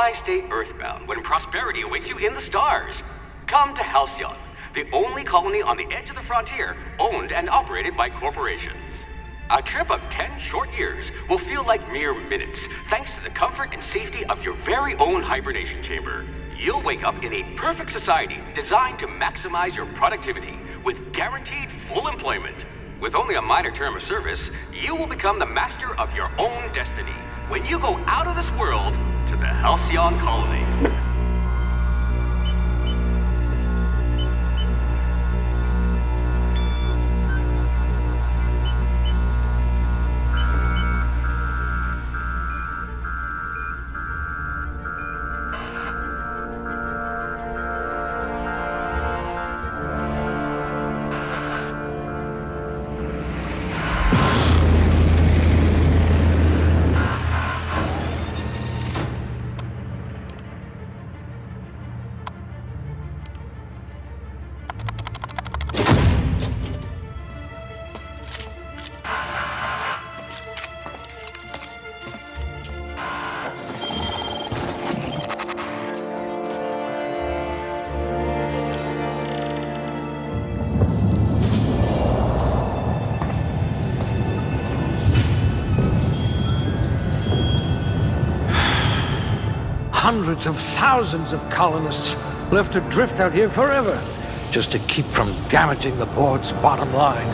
Why stay earthbound when prosperity awaits you in the stars? Come to Halcyon, the only colony on the edge of the frontier, owned and operated by corporations. A trip of 10 short years will feel like mere minutes, thanks to the comfort and safety of your very own hibernation chamber. You'll wake up in a perfect society designed to maximize your productivity, with guaranteed full employment. With only a minor term of service, you will become the master of your own destiny when you go out of this world to the Halcyon Colony. Hundreds of thousands of colonists left adrift out here forever, just to keep from damaging the board's bottom line.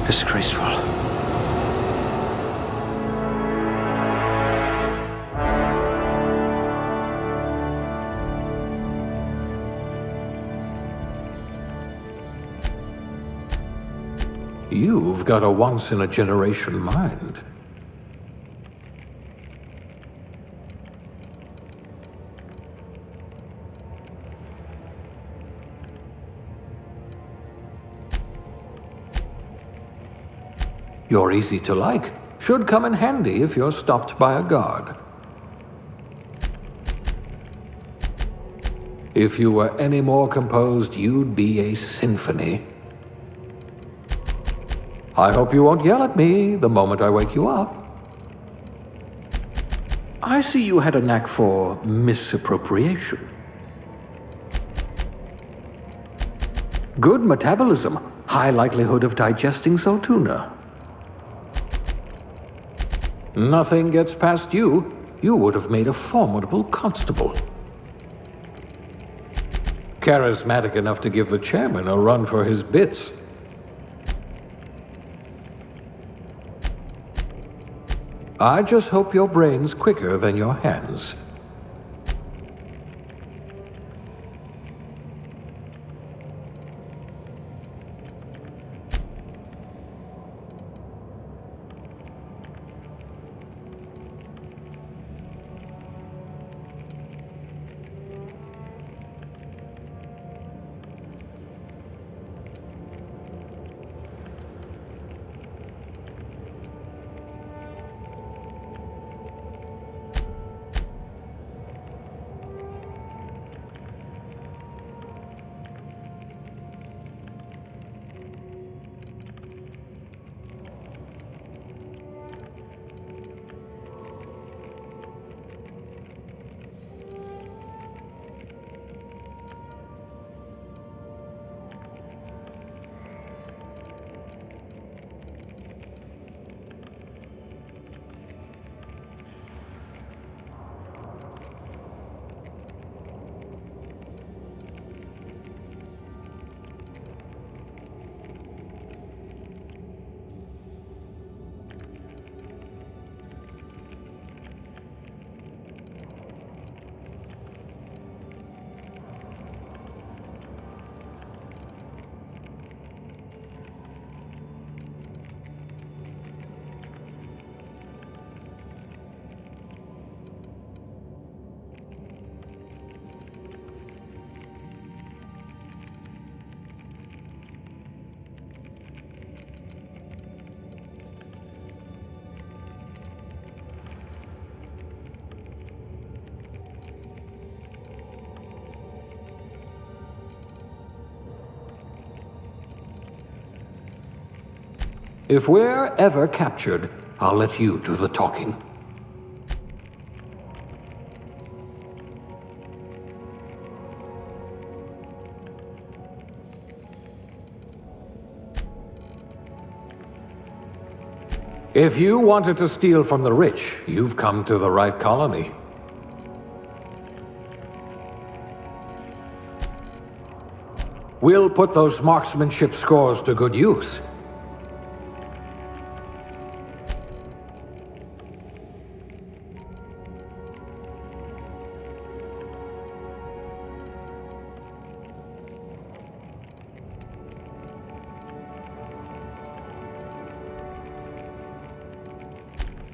Disgraceful. You've got a once-in-a-generation mind. You're easy to like. Should come in handy if you're stopped by a guard. If you were any more composed, you'd be a symphony. I hope you won't yell at me the moment I wake you up. I see you had a knack for misappropriation. Good metabolism, high likelihood of digesting Saltuna. Nothing gets past you. You would have made a formidable constable. Charismatic enough to give the chairman a run for his bits. I just hope your brain's quicker than your hands. If we're ever captured, I'll let you do the talking. If you wanted to steal from the rich, you've come to the right colony. We'll put those marksmanship scores to good use.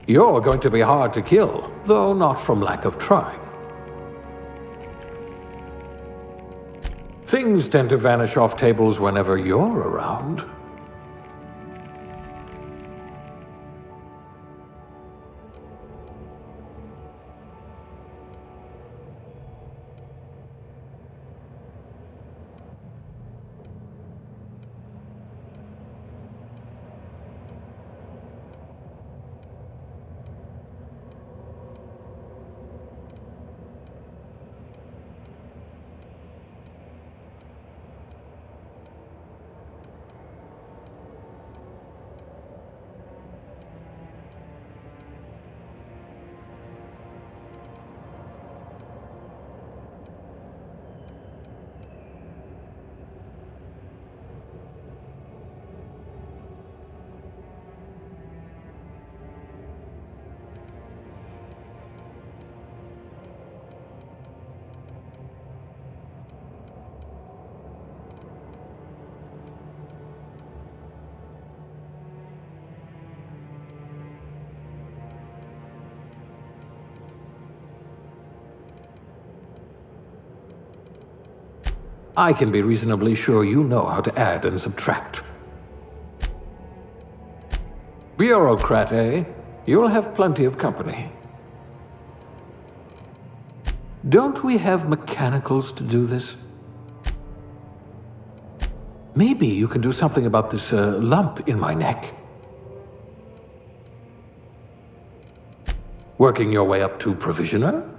You're going to be hard to kill, though not from lack of trying. Things tend to vanish off tables whenever you're around. I can be reasonably sure you know how to add and subtract. Bureaucrat, eh? You'll have plenty of company. Don't we have mechanicals to do this? Maybe you can do something about this lump in my neck. Working your way up to provisioner?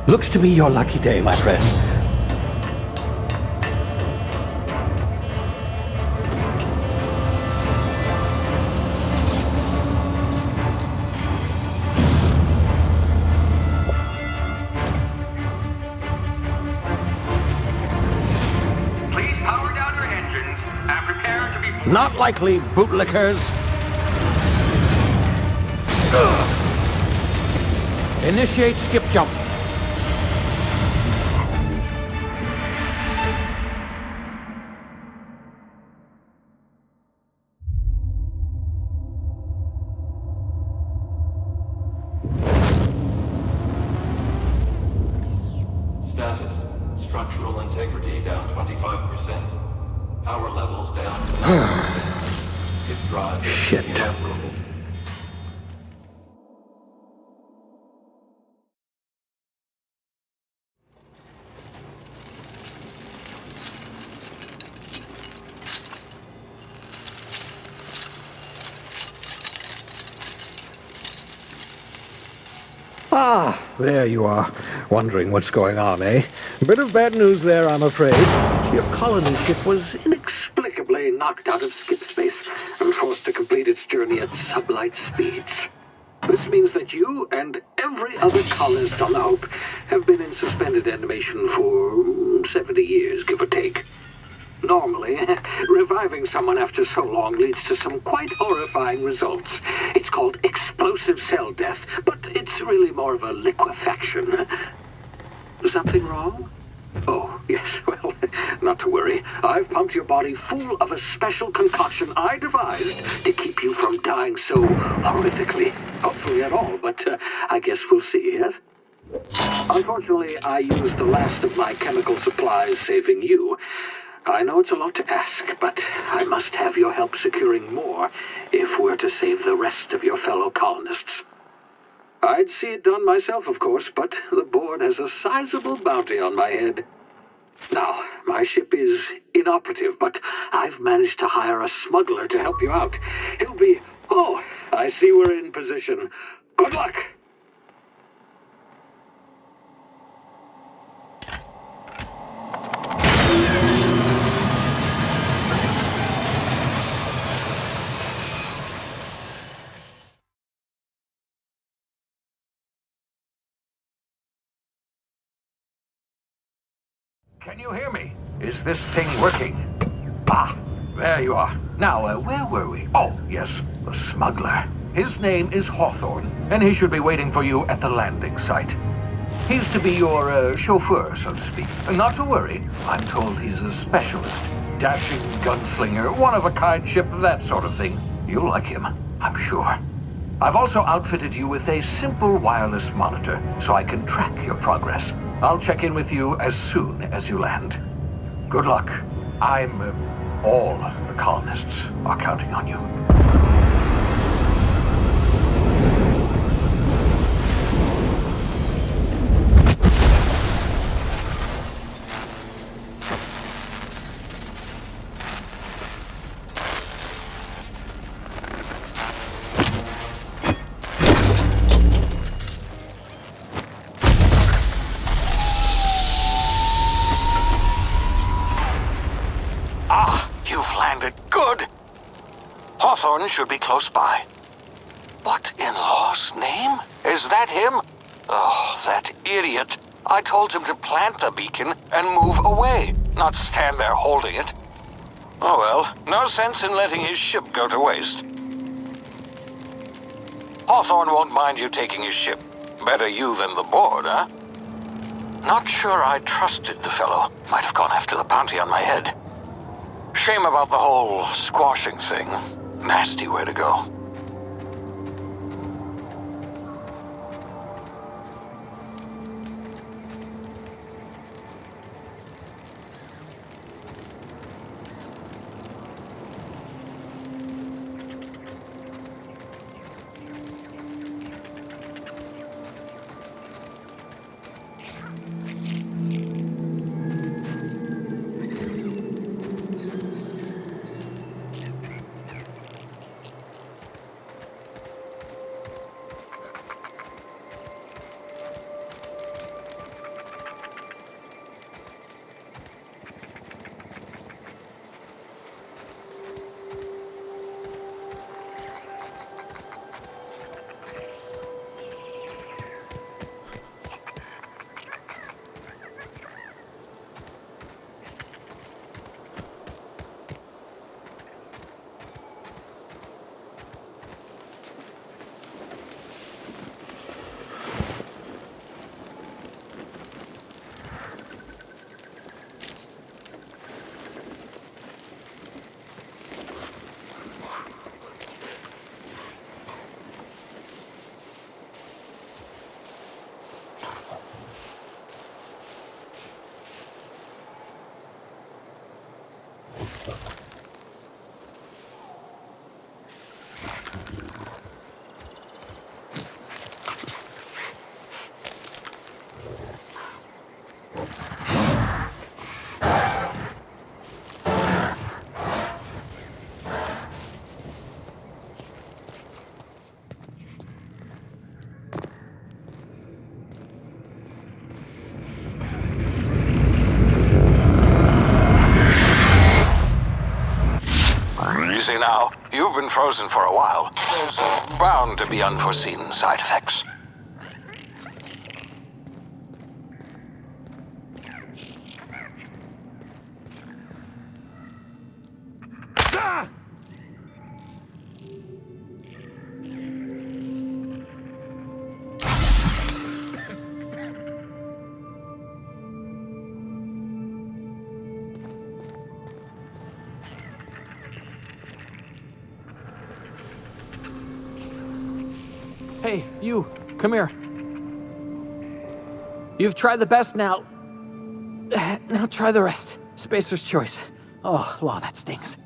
Looks to be your lucky day, my friend. Please power down your engines and prepare to be... Not likely, bootlickers. Initiate skip jump. Status. Structural integrity down 25%. Power levels down to 90%. His drive is Shit. inoperable. Ah, there you are. Wondering what's going on, eh? Bit of bad news there, I'm afraid. Your colony ship was inexplicably knocked out of skip space and forced to complete its journey at sublight speeds. This means that you and every other colonist on the Hope have been in suspended animation for 70 years, give or take. Normally, reviving someone after so long leads to some quite horrifying results. It's called explosive cell death, but it's really more of a liquefaction. Something wrong? Oh, yes, well, not to worry. I've pumped your body full of a special concoction I devised to keep you from dying so horrifically. Hopefully at all, but I guess we'll see, yes? Unfortunately, I used the last of my chemical supplies saving you. I know it's a lot to ask, but I must have your help securing more if we're to save the rest of your fellow colonists. I'd see it done myself, of course, but the board has a sizable bounty on my head. Now, my ship is inoperative, but I've managed to hire a smuggler to help you out. He'll be... Oh, I see we're in position. Good luck! Can you hear me? Is this thing working? Ah, there you are. Now, where were we? Oh, yes, the smuggler. His name is Hawthorne, and he should be waiting for you at the landing site. He's to be your chauffeur, so to speak. Not to worry, I'm told he's a specialist. Dashing gunslinger, one-of-a-kind ship, that sort of thing. You'll like him, I'm sure. I've also outfitted you with a simple wireless monitor, so I can track your progress. I'll check in with you as soon as you land. Good luck. All the colonists are counting on you. Hawthorne should be close by. What in law's name? Is that him? Oh, that idiot. I told him to plant the beacon and move away, not stand there holding it. Oh well, no sense in letting his ship go to waste. Hawthorne won't mind you taking his ship. Better you than the board, huh? Not sure I trusted the fellow. Might have gone after the bounty on my head. Shame about the whole squashing thing. Nasty way to go. You see now, you've been frozen for a while. There's bound to be unforeseen side effects. Hey, you, come here. You've tried the best now. Now try the rest. Spacer's choice. Oh, law, that stings.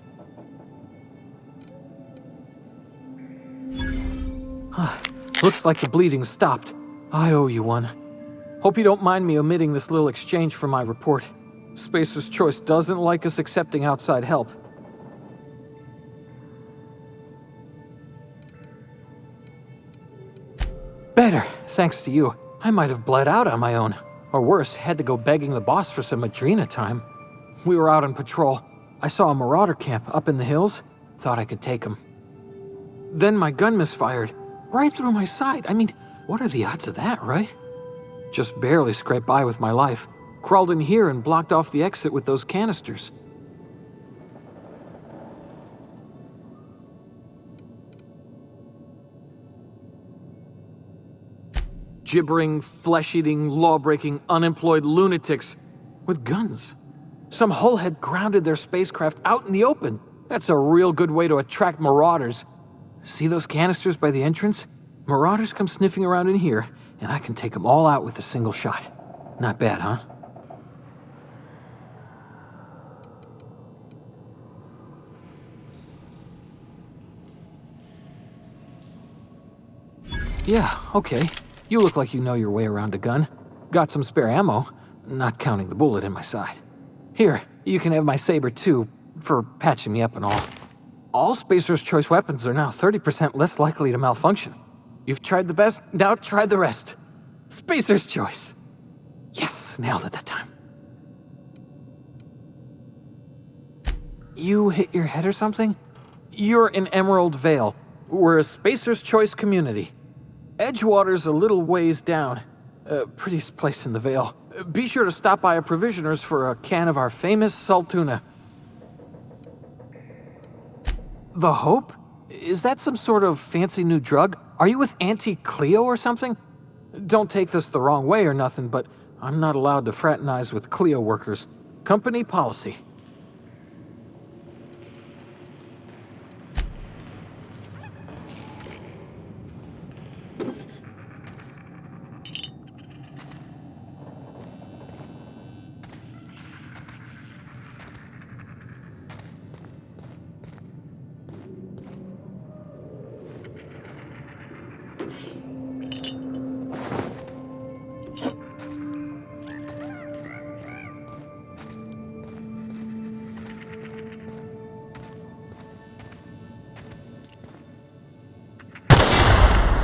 Looks like the bleeding stopped. I owe you one. Hope you don't mind me omitting this little exchange from my report. Spacer's choice doesn't like us accepting outside help. Better, thanks to you. I might have bled out on my own. Or worse, had to go begging the boss for some Adrena time. We were out on patrol. I saw a marauder camp up in the hills. Thought I could take him. Then my gun misfired. Right through my side. I mean, what are the odds of that, right? Just barely scraped by with my life. Crawled in here and blocked off the exit with those canisters. Gibbering, flesh-eating, law-breaking, unemployed lunatics with guns. Some hullhead grounded their spacecraft out in the open. That's a real good way to attract marauders. See those canisters by the entrance? Marauders come sniffing around in here, and I can take them all out with a single shot. Not bad, huh? Yeah, okay. You look like you know your way around a gun. Got some spare ammo, not counting the bullet in my side. Here, you can have my saber too, for patching me up and all. All Spacer's Choice weapons are now 30% less likely to malfunction. You've tried the best, now try the rest. Spacer's Choice. Yes, nailed it that time. You hit your head or something? You're in Emerald Vale. We're a Spacer's Choice community. Edgewater's a little ways down. Prettiest place in the Vale. Be sure to stop by a provisioner's for a can of our famous salt tuna. The Hope? Is that some sort of fancy new drug? Are you with Auntie Cleo or something? Don't take this the wrong way or nothing, but I'm not allowed to fraternize with Cleo workers. Company policy.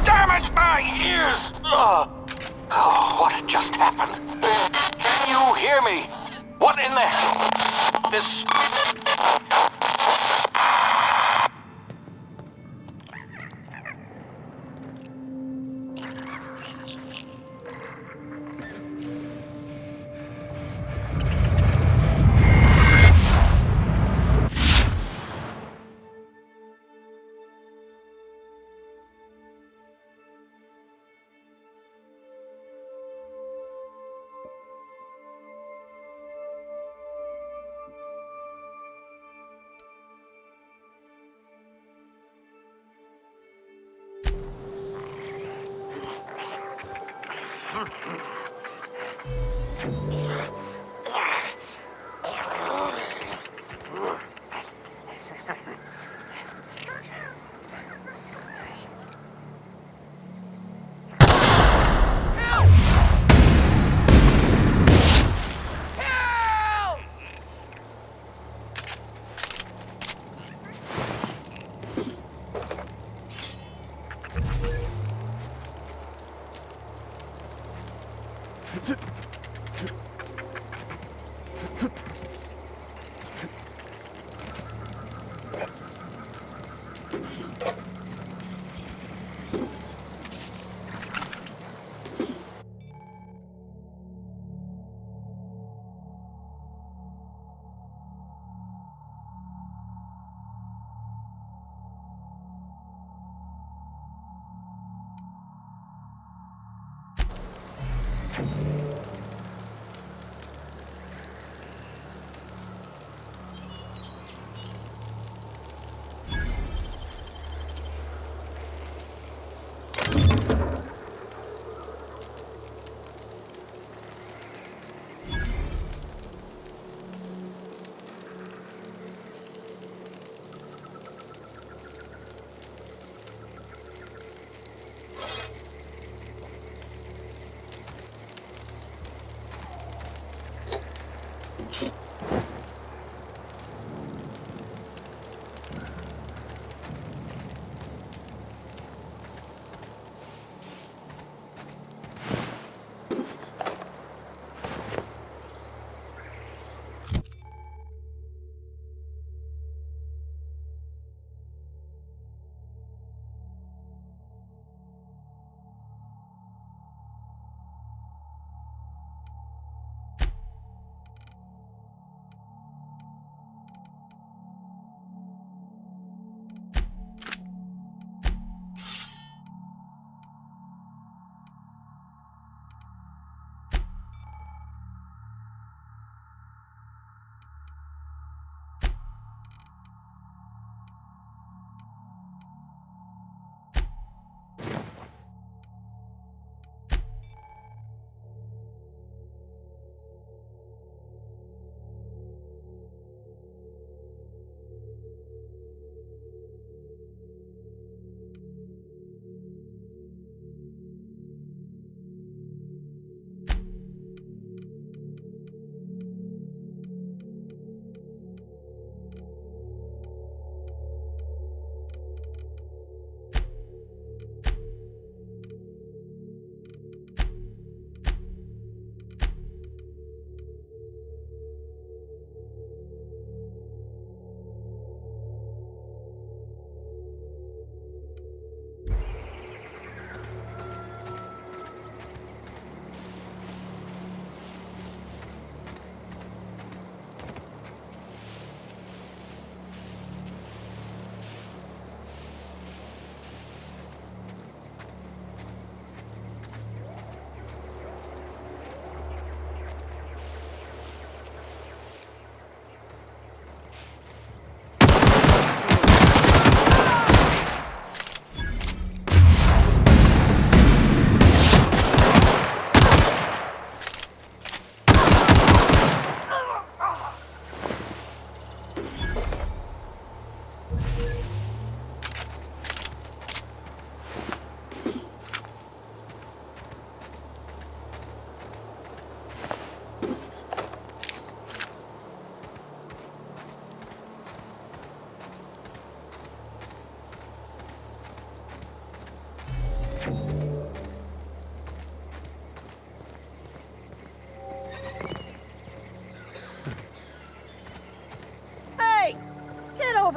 Damn it, my ears! Oh, what just happened? Can you hear me? What in the... This...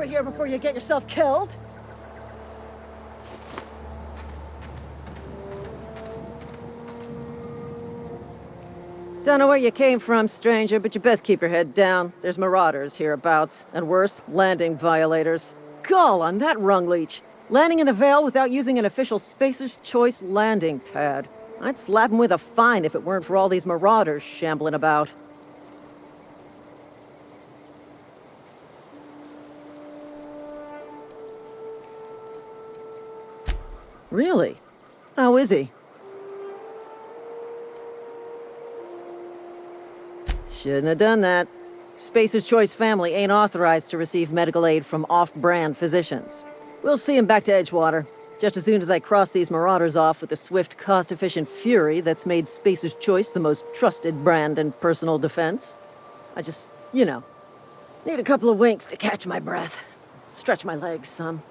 over here before you get yourself killed. Don't know where you came from, stranger, but you best keep your head down. There's marauders hereabouts, and worse, landing violators. Gall on that rung leech. Landing in the Vale without using an official Spacer's Choice landing pad. I'd slap him with a fine if it weren't for all these marauders shambling about. Really? How is he? Shouldn't have done that. Spacer's Choice family ain't authorized to receive medical aid from off-brand physicians. We'll see him back to Edgewater, just as soon as I cross these marauders off with the swift, cost-efficient fury that's made Spacer's Choice the most trusted brand in personal defense. I just, need a couple of winks to catch my breath. Stretch my legs some.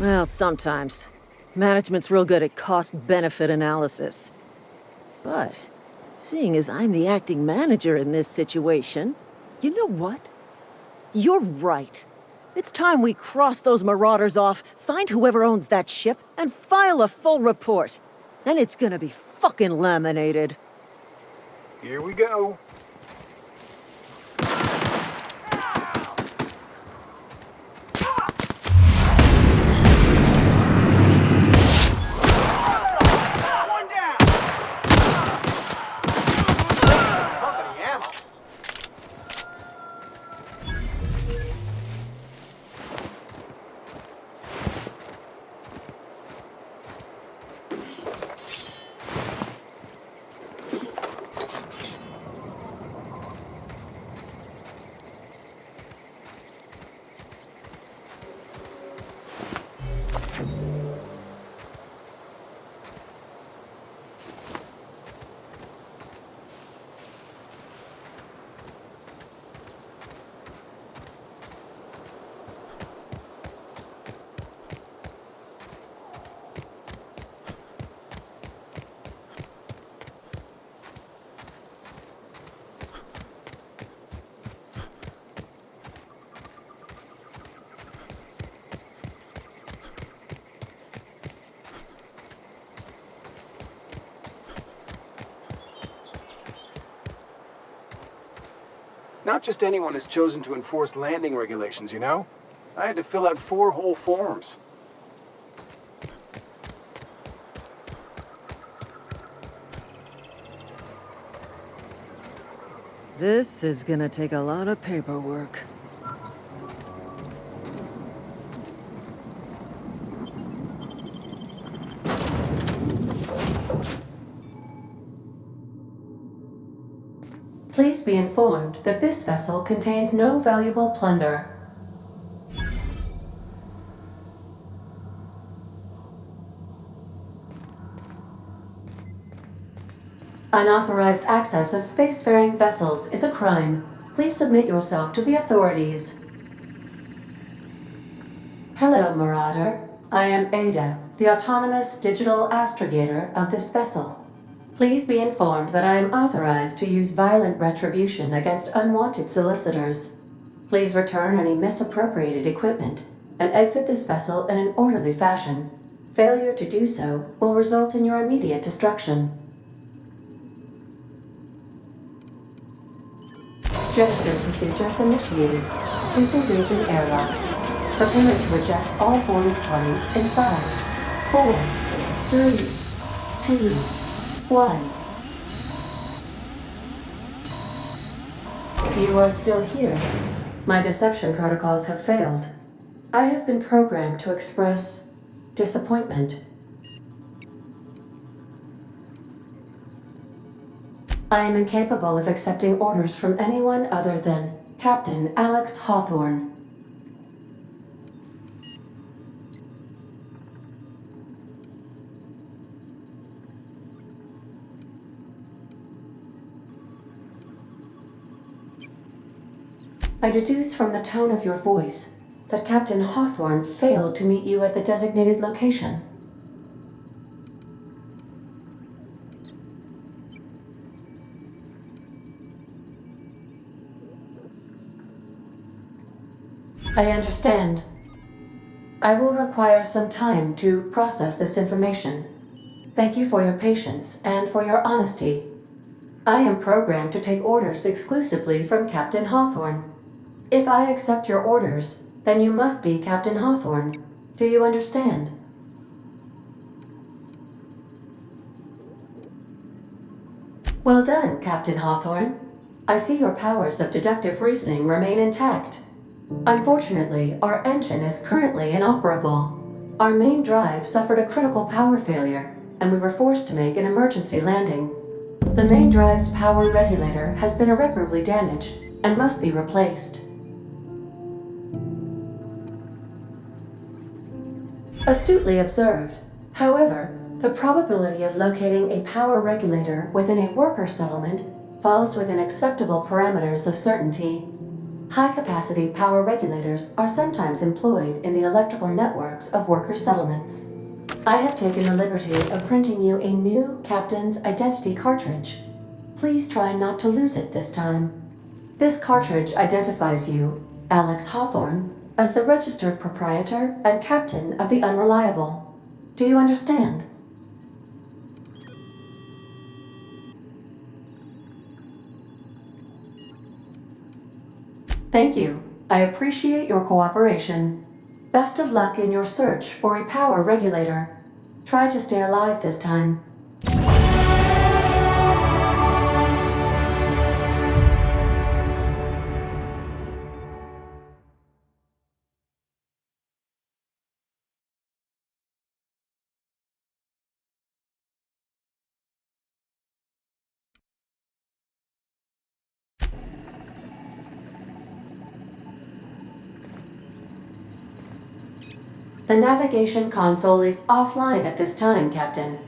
Well, sometimes. Management's real good at cost-benefit analysis. But, seeing as I'm the acting manager in this situation, you know what? You're right. It's time we cross those marauders off, find whoever owns that ship, and file a full report. Then it's gonna be fucking laminated. Here we go. Not just anyone is chosen to enforce landing regulations, you know? I had to fill out 4 whole forms. This is gonna take a lot of paperwork. Please be informed that this vessel contains no valuable plunder. Unauthorized access of spacefaring vessels is a crime. Please submit yourself to the authorities. Hello, Marauder. I am Ada, the autonomous digital astrogator of this vessel. Please be informed that I am authorized to use violent retribution against unwanted solicitors. Please return any misappropriated equipment and exit this vessel in an orderly fashion. Failure to do so will result in your immediate destruction. Jettison procedures initiated. Please engage in airlocks. Preparing to eject all boarding parties in 5, 4, 3, 2, 1. You are still here. My deception protocols have failed. I have been programmed to express disappointment. I am incapable of accepting orders from anyone other than Captain Alex Hawthorne. I deduce from the tone of your voice that Captain Hawthorne failed to meet you at the designated location. I understand. I will require some time to process this information. Thank you for your patience and for your honesty. I am programmed to take orders exclusively from Captain Hawthorne. If I accept your orders, then you must be Captain Hawthorne. Do you understand? Well done, Captain Hawthorne. I see your powers of deductive reasoning remain intact. Unfortunately, our engine is currently inoperable. Our main drive suffered a critical power failure, and we were forced to make an emergency landing. The main drive's power regulator has been irreparably damaged and must be replaced. Astutely observed. However, the probability of locating a power regulator within a worker settlement falls within acceptable parameters of certainty. High-capacity power regulators are sometimes employed in the electrical networks of worker settlements. I have taken the liberty of printing you a new Captain's Identity cartridge. Please try not to lose it this time. This cartridge identifies you, Alex Hawthorne, as the registered proprietor and captain of the Unreliable. Do you understand? Thank you. I appreciate your cooperation. Best of luck in your search for a power regulator. Try to stay alive this time. The navigation console is offline at this time, Captain.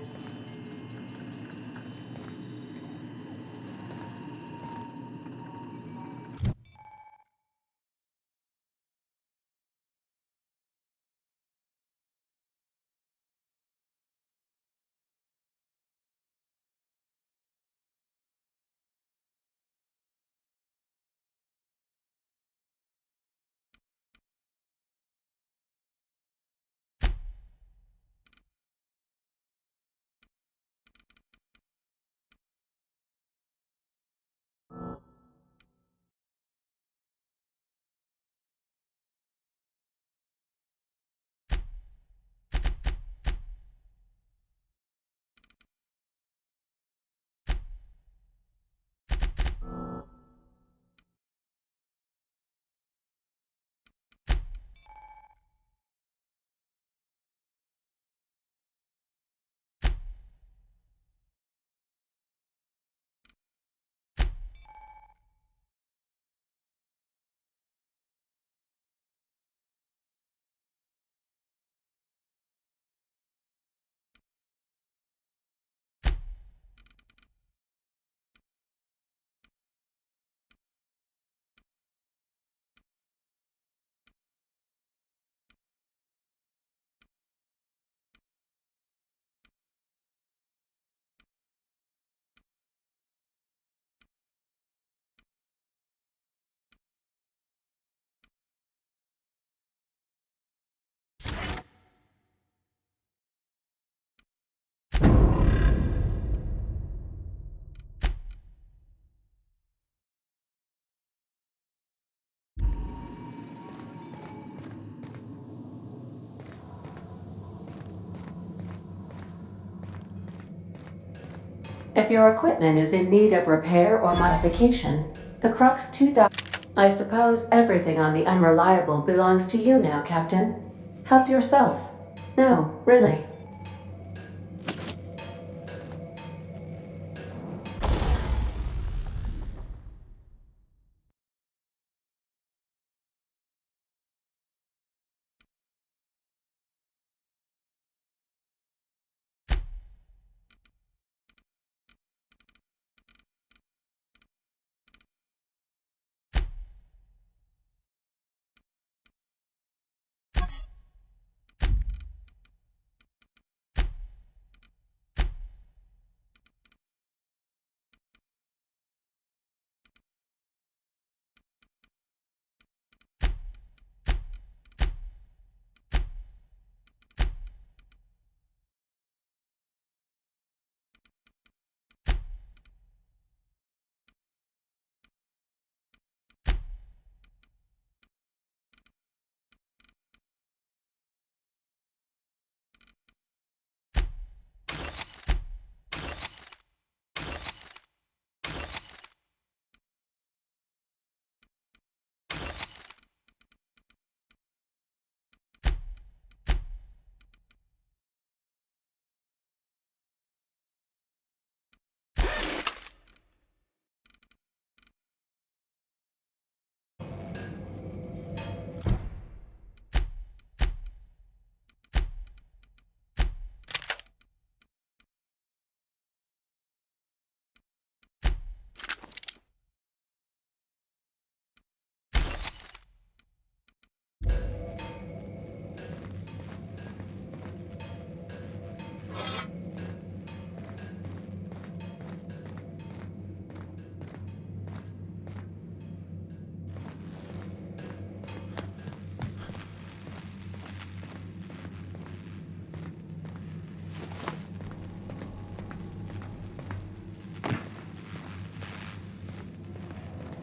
If your equipment is in need of repair or modification, the Crux 2000... I suppose everything on the Unreliable belongs to you now, Captain. Help yourself. No, really.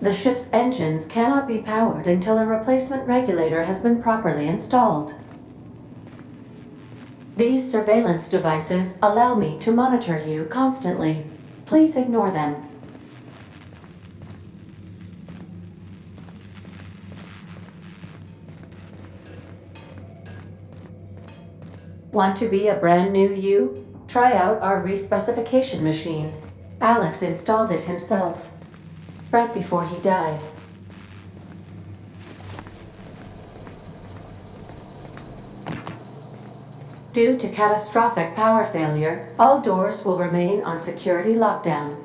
The ship's engines cannot be powered until a replacement regulator has been properly installed. These surveillance devices allow me to monitor you constantly. Please ignore them. Want to be a brand new you? Try out our respecification machine. Alex installed it himself, right before he died. Due to catastrophic power failure, all doors will remain on security lockdown.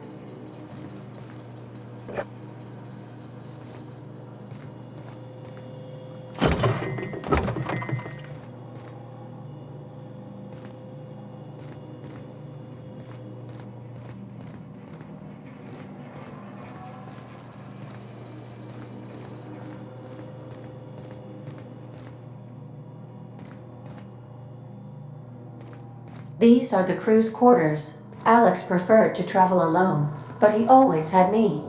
These are the crew's quarters. Alex preferred to travel alone, but he always had me.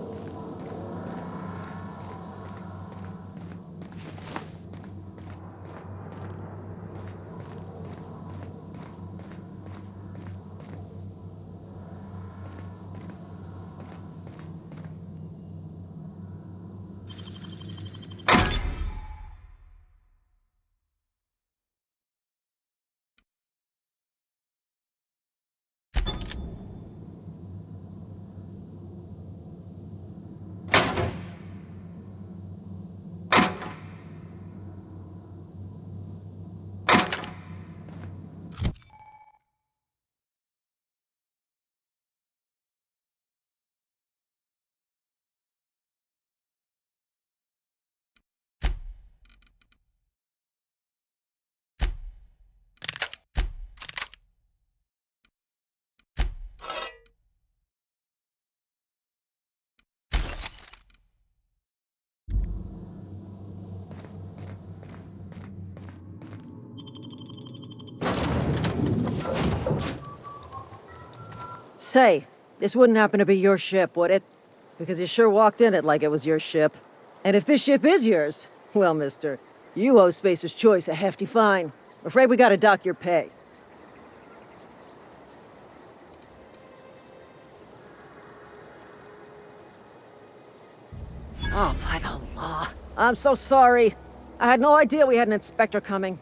Say, this wouldn't happen to be your ship, would it? Because you sure walked in it like it was your ship. And if this ship is yours, well, mister, you owe Spacer's Choice a hefty fine. Afraid we gotta dock your pay. Oh, by the law. I'm so sorry. I had no idea we had an inspector coming.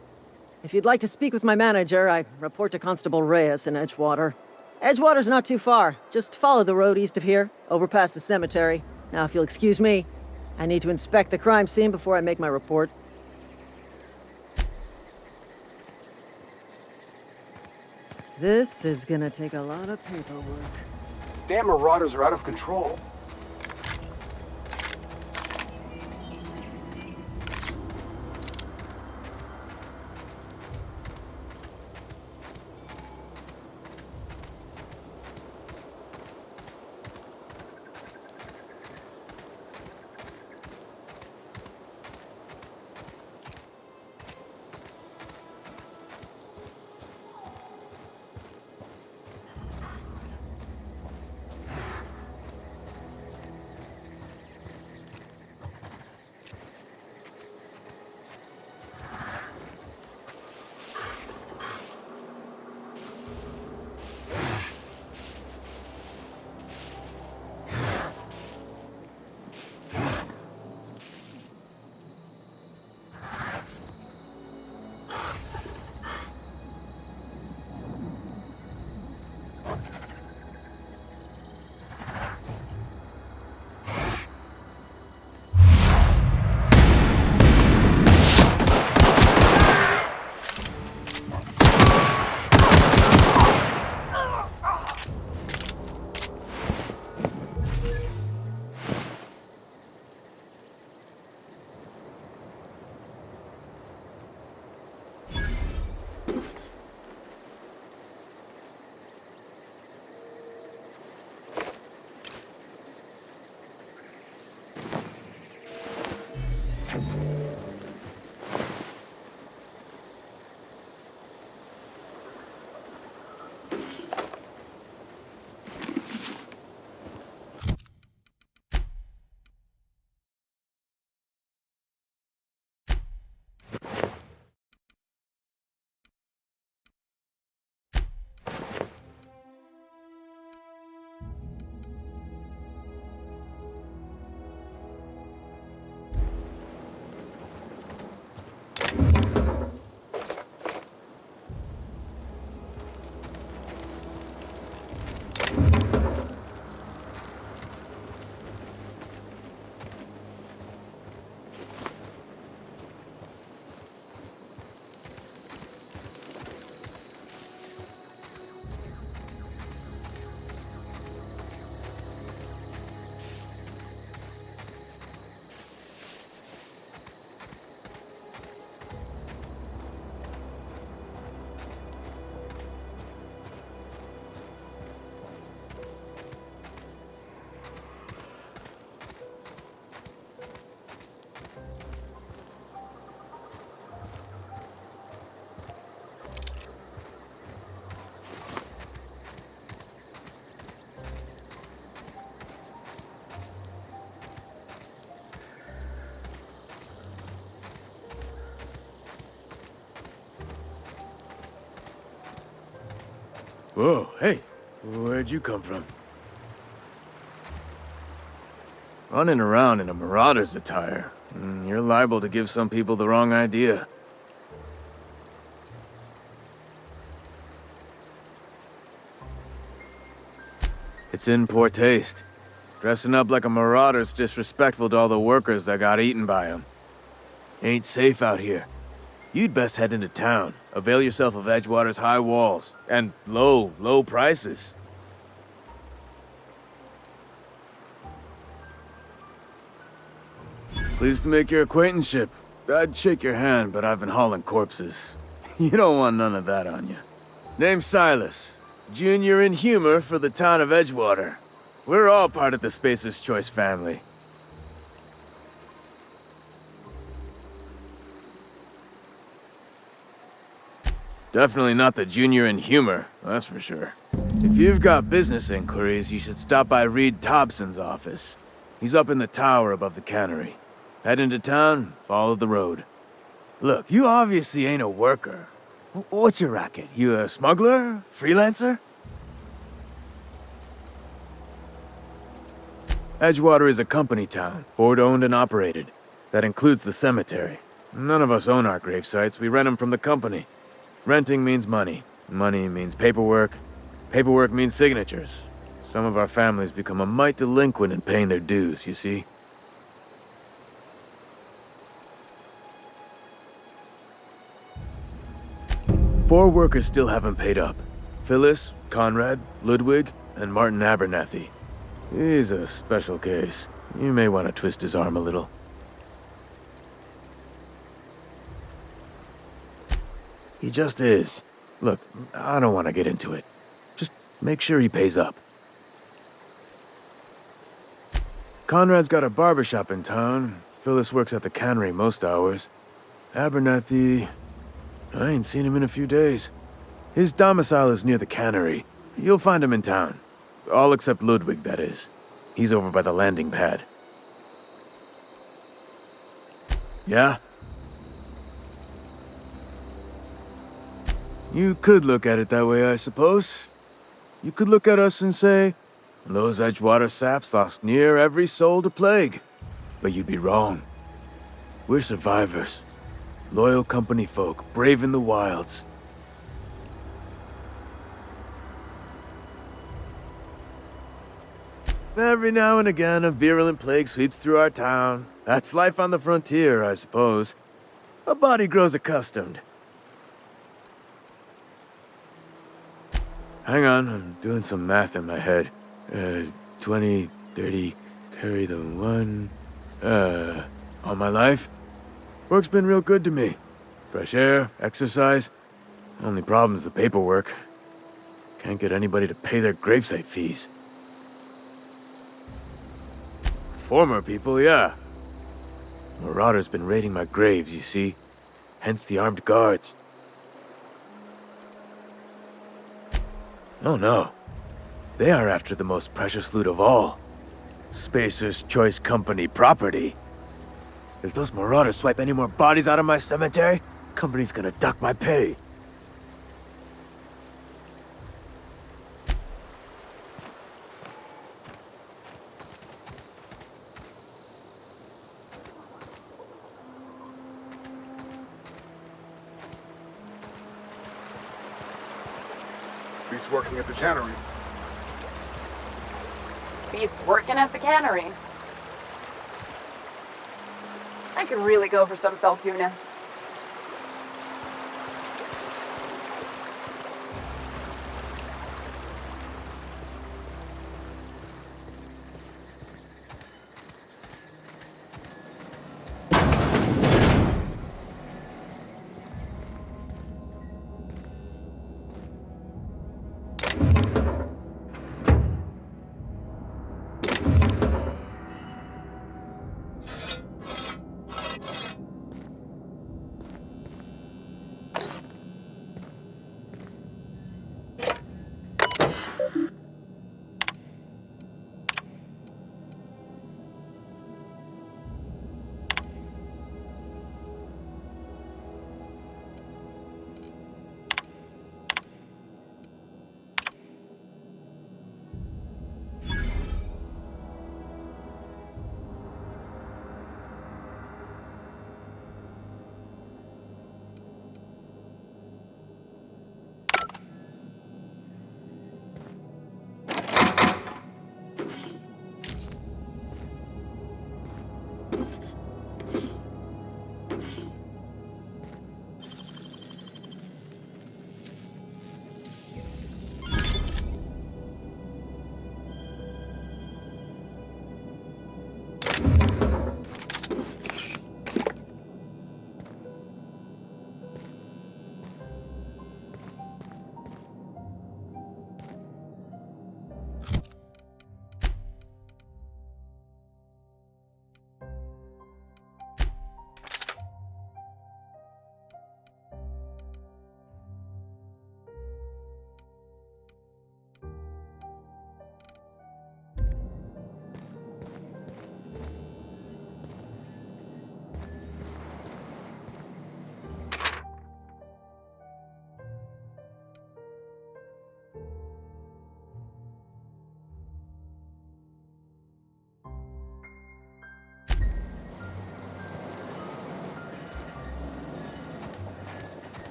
If you'd like to speak with my manager, I'd report to Constable Reyes in Edgewater. Edgewater's not too far. Just follow the road east of here, over past the cemetery. Now, if you'll excuse me, I need to inspect the crime scene before I make my report. This is gonna take a lot of paperwork. Damn marauders are out of control. Whoa, hey, where'd you come from? Running around in a Marauder's attire. You're liable to give some people the wrong idea. It's in poor taste. Dressing up like a Marauder's disrespectful to all the workers that got eaten by them. Ain't safe out here. You'd best head into town. Avail yourself of Edgewater's high walls. And low prices. Pleased to make your acquaintanceship. I'd shake your hand, but I've been hauling corpses. You don't want none of that on you. Name's Silas. Junior in humor for the town of Edgewater. We're all part of the Spacer's Choice family. Definitely not the junior in humor, that's for sure. If you've got business inquiries, you should stop by Reed Thompson's office. He's up in the tower above the cannery. Head into town, follow the road. Look, you obviously ain't a worker. What's your racket? You a smuggler? Freelancer? Edgewater is a company town, board-owned and operated. That includes the cemetery. None of us own our grave sites, we rent them from the company. Renting means money. Money means paperwork. Paperwork means signatures. Some of our families become a mite delinquent in paying their dues, you see? Four workers still haven't paid up. Phyllis, Conrad, Ludwig, and Martin Abernathy. He's a special case. You may want to twist his arm a little. He just is. Look, I don't want to get into it. Just make sure he pays up. Conrad's got a barbershop in town. Phyllis works at the cannery most hours. Abernathy... I ain't seen him in a few days. His domicile is near the cannery. You'll find him in town. All except Ludwig, that is. He's over by the landing pad. Yeah? You could look at it that way, I suppose. You could look at us and say, those Edgewater saps lost near every soul to plague. But you'd be wrong. We're survivors. Loyal company folk, brave in the wilds. Every now and again, a virulent plague sweeps through our town. That's life on the frontier, I suppose. A body grows accustomed. Hang on, I'm doing some math in my head. 20, 30, carry the one... all my life? Work's been real good to me. Fresh air, exercise. Only problem's the paperwork. Can't get anybody to pay their gravesite fees. Former people, yeah. Marauder's been raiding my graves, you see. Hence the armed guards. Oh no. They are after the most precious loot of all. Spacer's Choice Company property. If those Marauders swipe any more bodies out of my cemetery, company's gonna duck my pay. Beats working at the cannery. Beats working at the cannery. I could really go for some salt tuna.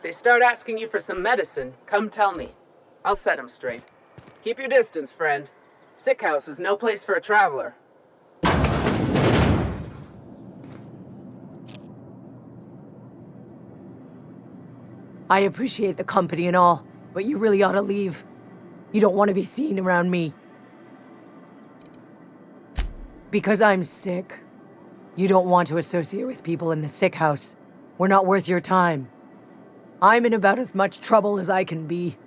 They start asking you for some medicine, come tell me. I'll set 'em straight. Keep your distance, friend. Sick house is no place for a traveler. I appreciate the company and all, but you really ought to leave. You don't want to be seen around me. Because I'm sick. You don't want to associate with people in the sick house. We're not worth your time. I'm in about as much trouble as I can be.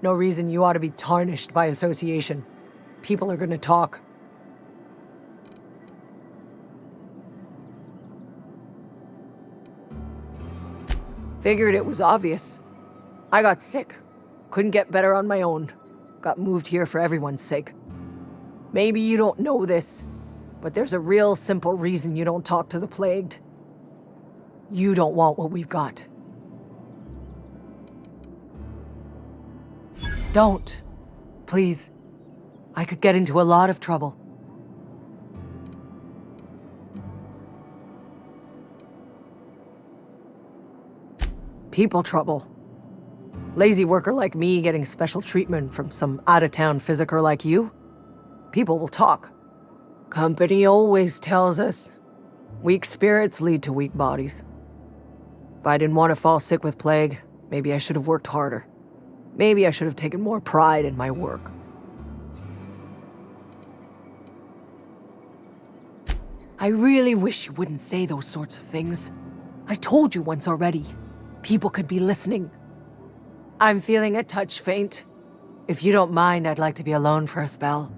No reason you ought to be tarnished by association. People are gonna talk. Figured it was obvious. I got sick. Couldn't get better on my own. Got moved here for everyone's sake. Maybe you don't know this, but there's a real simple reason you don't talk to the plagued. You don't want what we've got. Don't. Please. I could get into a lot of trouble. People trouble. Lazy worker like me getting special treatment from some out-of-town physiker like you? People will talk. Company always tells us, weak spirits lead to weak bodies. If I didn't want to fall sick with plague, maybe I should have worked harder. Maybe I should have taken more pride in my work. I really wish you wouldn't say those sorts of things. I told you once already. People could be listening. I'm feeling a touch faint. If you don't mind, I'd like to be alone for a spell.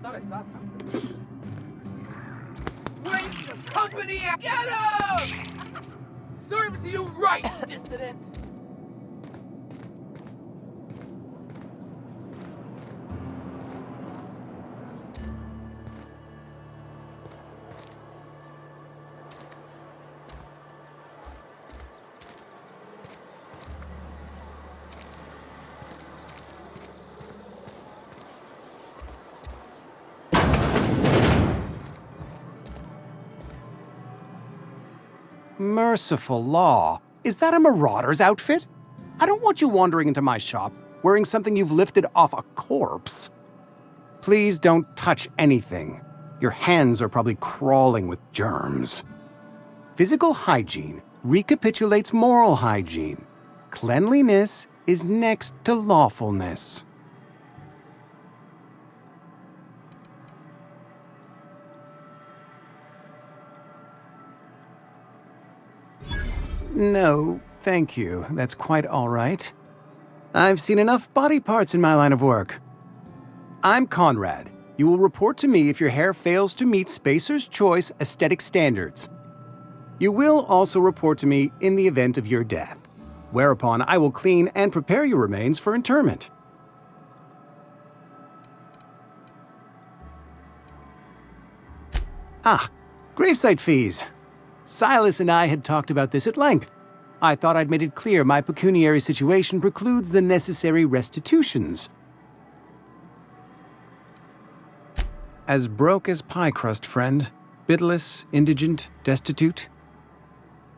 Thought I saw something. Bring the company out! Get him! Serves you right, dissident! Merciful law. Is that a marauder's outfit? I don't want you wandering into my shop wearing something you've lifted off a corpse. Please don't touch anything. Your hands are probably crawling with germs. Physical hygiene recapitulates moral hygiene. Cleanliness is next to lawfulness. No, thank you. That's quite all right. I've seen enough body parts in my line of work. I'm Conrad. You will report to me if your hair fails to meet Spacer's Choice aesthetic standards. You will also report to me in the event of your death, whereupon I will clean and prepare your remains for interment. Ah, gravesite fees. Silas and I had talked about this at length. I thought I'd made it clear my pecuniary situation precludes the necessary restitutions. As broke as pie crust, friend. Bidless, indigent, destitute.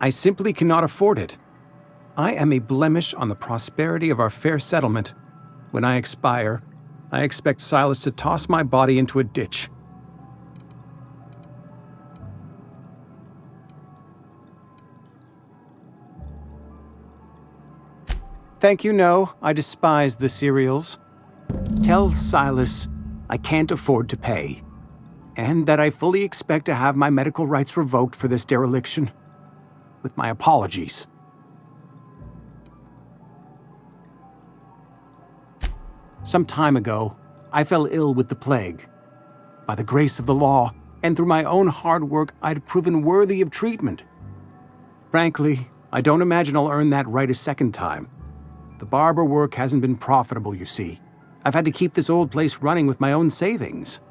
I simply cannot afford it. I am a blemish on the prosperity of our fair settlement. When I expire, I expect Silas to toss my body into a ditch. Thank you, no. I despise the cereals. Tell Silas I can't afford to pay, and that I fully expect to have my medical rights revoked for this dereliction. With my apologies. Some time ago, I fell ill with the plague. By the grace of the law, and through my own hard work, I'd proven worthy of treatment. Frankly, I don't imagine I'll earn that right a second time. The barber work hasn't been profitable, you see. I've had to keep this old place running with my own savings.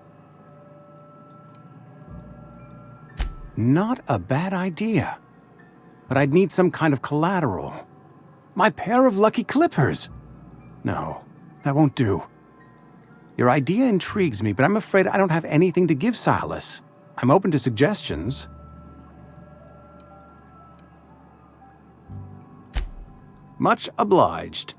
Not a bad idea. But I'd need some kind of collateral. My pair of lucky clippers! No, that won't do. Your idea intrigues me, but I'm afraid I don't have anything to give Silas. I'm open to suggestions. Much obliged.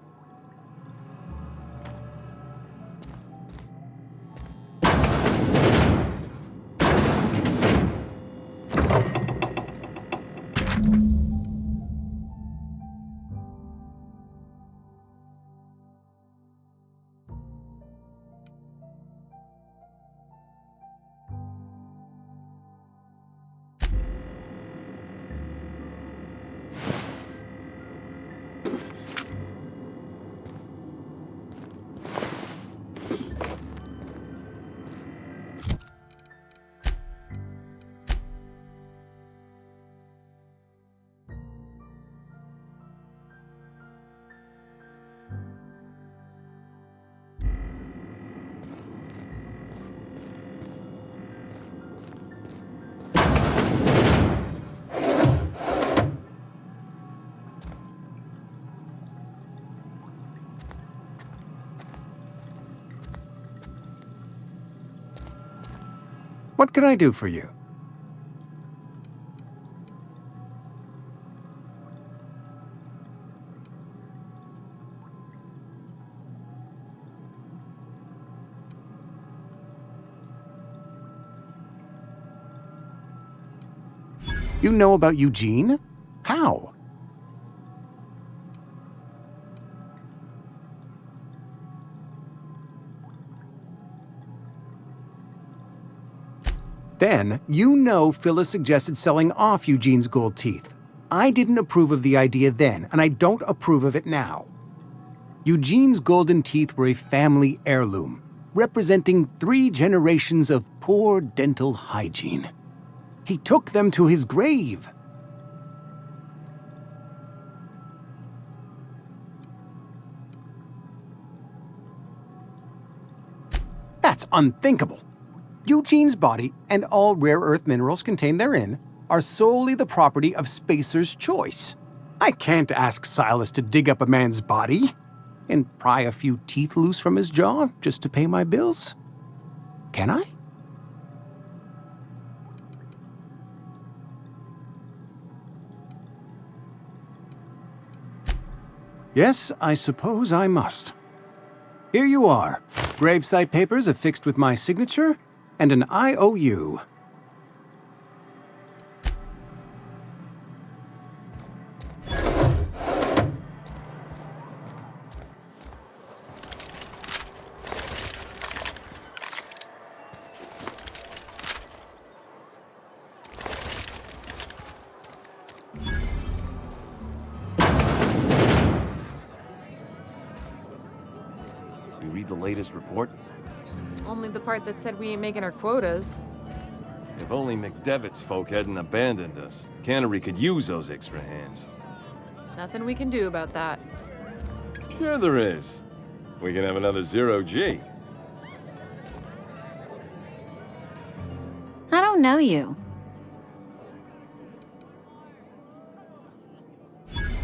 What can I do for you? You know about Eugene? How? Then, you know Phyllis suggested selling off Eugene's gold teeth. I didn't approve of the idea then, and I don't approve of it now. Eugene's golden teeth were a family heirloom, representing 3 generations of poor dental hygiene. He took them to his grave. That's unthinkable. Eugene's body and all rare earth minerals contained therein are solely the property of Spacer's Choice. I can't ask Silas to dig up a man's body and pry a few teeth loose from his jaw just to pay my bills. Can I? Yes, I suppose I must. Here you are. Gravesite papers affixed with my signature and an IOU. You read the latest report? Only the part that said we ain't making our quotas. If only McDevitt's folk hadn't abandoned us. Cannery could use those extra hands. Nothing we can do about that. Sure there is. We can have another 0G. I don't know you.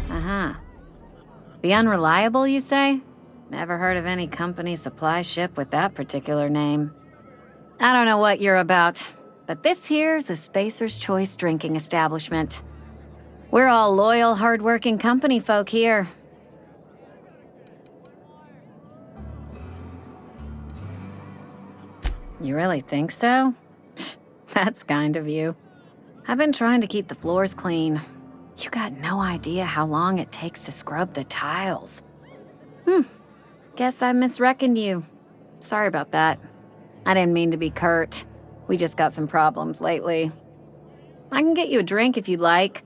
Uh-huh. The Unreliable, you say? Never heard of any company supply ship with that particular name. I don't know what you're about, but this here's a Spacer's Choice drinking establishment. We're all loyal, hard-working company folk here. You really think so? That's kind of you. I've been trying to keep the floors clean. You got no idea how long it takes to scrub the tiles. Guess I misreckoned you. Sorry about that. I didn't mean to be curt. We just got some problems lately. I can get you a drink if you'd like.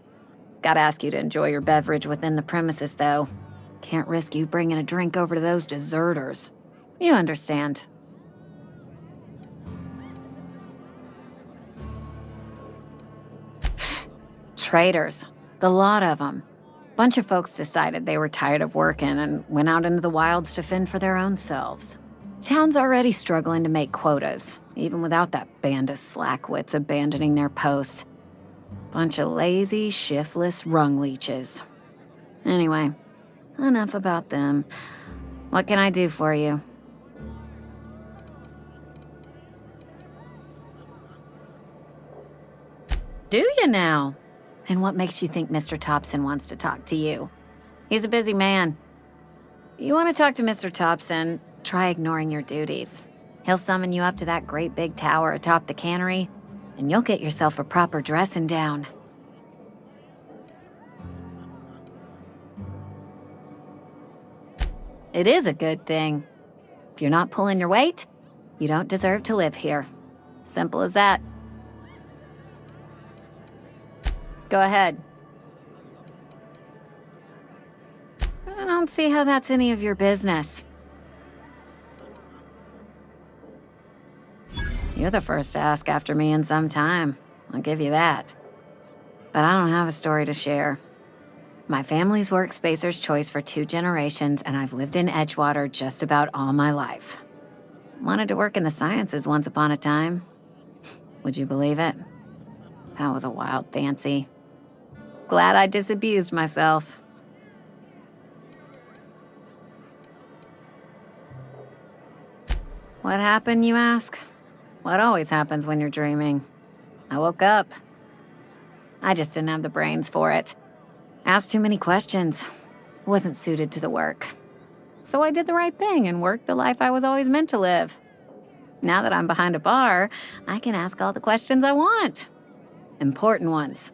Gotta ask you to enjoy your beverage within the premises, though. Can't risk you bringing a drink over to those deserters. You understand. Traitors. The lot of them. Bunch of folks decided they were tired of working and went out into the wilds to fend for their own selves. Town's already struggling to make quotas, even without that band of slackwits abandoning their posts. Bunch of lazy, shiftless rung leeches. Anyway, enough about them. What can I do for you? Do you now? And what makes you think Mr. Thompson wants to talk to you? He's a busy man. You want to talk to Mr. Thompson, try ignoring your duties. He'll summon you up to that great big tower atop the cannery, and you'll get yourself a proper dressing down. It is a good thing. If you're not pulling your weight, you don't deserve to live here. Simple as that. Go ahead. I don't see how that's any of your business. You're the first to ask after me in some time. I'll give you that. But I don't have a story to share. My family's worked Spacer's Choice for 2 generations, and I've lived in Edgewater just about all my life. Wanted to work in the sciences once upon a time. Would you believe it? That was a wild fancy. Glad I disabused myself. What happened, you ask? What always happens when you're dreaming. I woke up. I just didn't have the brains for it. Asked too many questions. Wasn't suited to the work. So I did the right thing and worked the life I was always meant to live. Now that I'm behind a bar, I can ask all the questions I want. Important ones.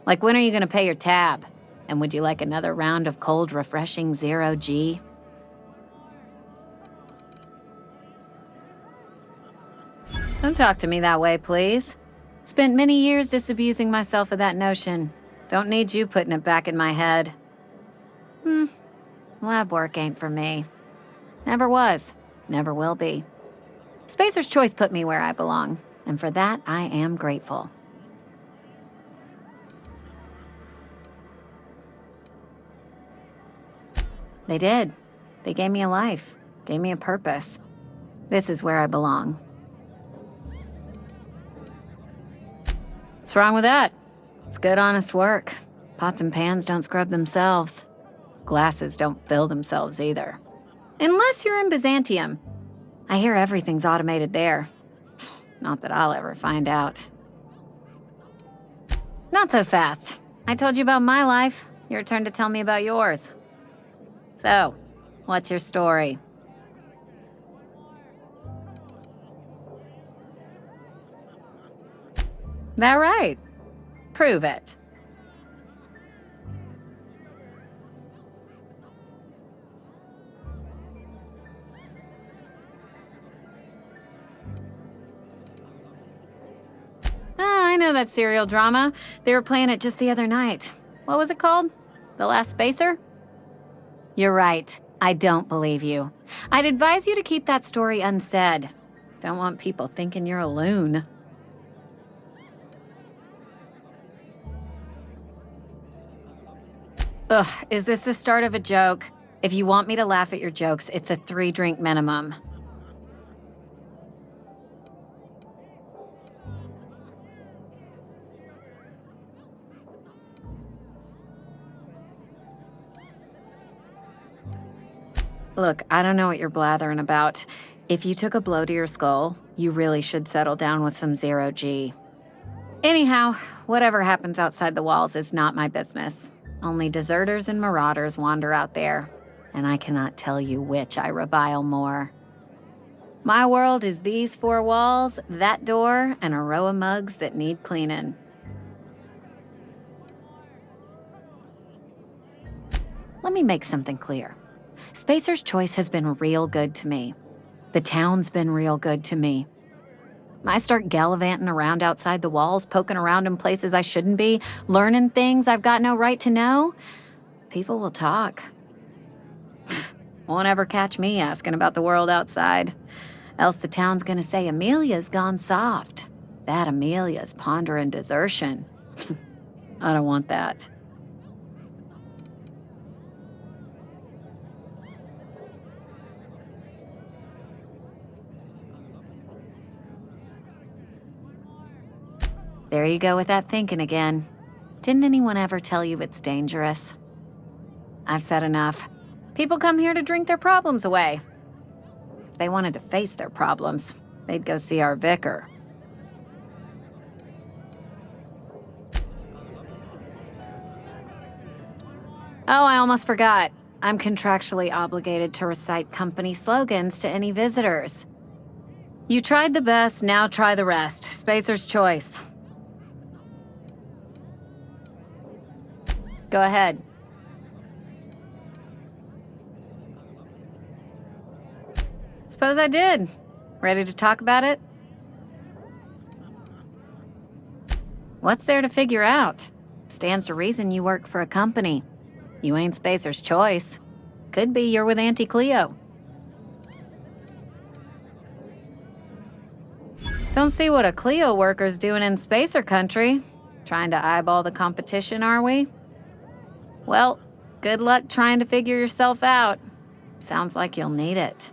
Like, when are you gonna pay your tab? And would you like another round of cold, refreshing Zero G? Don't talk to me that way, please. Spent many years disabusing myself of that notion. Don't need you putting it back in my head. Lab work ain't for me. Never was. Never will be. Spacer's Choice put me where I belong, and for that, I am grateful. They did. They gave me a life, gave me a purpose. This is where I belong. What's wrong with that? It's good, honest work. Pots and pans don't scrub themselves. Glasses don't fill themselves either. Unless you're in Byzantium. I hear everything's automated there. Not that I'll ever find out. Not so fast. I told you about my life. Your turn to tell me about yours. So, what's your story? That right? Prove it. I know that serial drama. They were playing it just the other night. What was it called? The Last Spacer? You're right. I don't believe you. I'd advise you to keep that story unsaid. Don't want people thinking you're a loon. Ugh, is this the start of a joke? If you want me to laugh at your jokes, it's a 3-drink minimum. Look, I don't know what you're blathering about. If you took a blow to your skull, you really should settle down with some Zero G. Anyhow, whatever happens outside the walls is not my business. Only deserters and marauders wander out there, and I cannot tell you which I revile more. My world is these 4 walls, that door, and a row of mugs that need cleaning. Let me make something clear. Spacer's Choice has been real good to me. The town's been real good to me. I start gallivanting around outside the walls, poking around in places I shouldn't be, learning things I've got no right to know. People will talk. Won't ever catch me asking about the world outside. Else the town's gonna say Amelia's gone soft. That Amelia's pondering desertion. I don't want that. There you go with that thinking again. Didn't anyone ever tell you it's dangerous? I've said enough. People come here to drink their problems away. If they wanted to face their problems, they'd go see our vicar. Oh, I almost forgot. I'm contractually obligated to recite company slogans to any visitors. You tried the best, now try the rest. Spacer's Choice. Go ahead. Suppose I did. Ready to talk about it? What's there to figure out? Stands to reason you work for a company. You ain't Spacer's Choice. Could be you're with Auntie Cleo. Don't see what a Cleo worker's doing in Spacer country. Trying to eyeball the competition, are we? Well, good luck trying to figure yourself out. Sounds like you'll need it.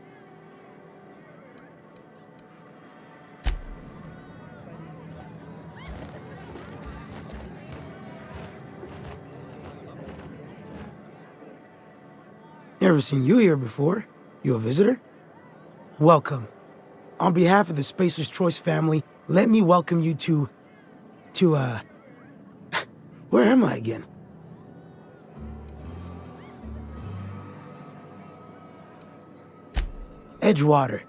Never seen you here before. You a visitor? Welcome. On behalf of the Spacer's Choice family, let me welcome you to, where am I again? Edgewater,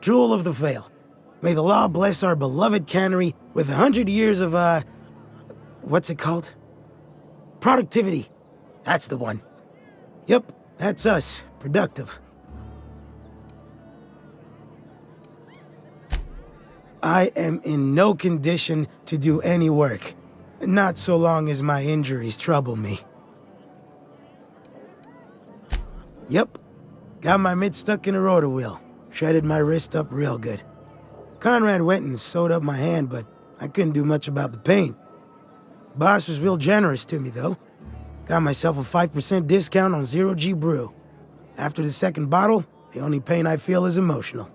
Jewel of the Vale. May the law bless our beloved cannery with 100 years of, what's it called? Productivity. That's the one. Yep, that's us. Productive. I am in no condition to do any work. Not so long as my injuries trouble me. Yep. Got my mid stuck in a rotor wheel. Shredded my wrist up real good. Conrad went and sewed up my hand, but I couldn't do much about the pain. Boss was real generous to me, though. Got myself a 5% discount on Zero G Brew. After the second bottle, the only pain I feel is emotional.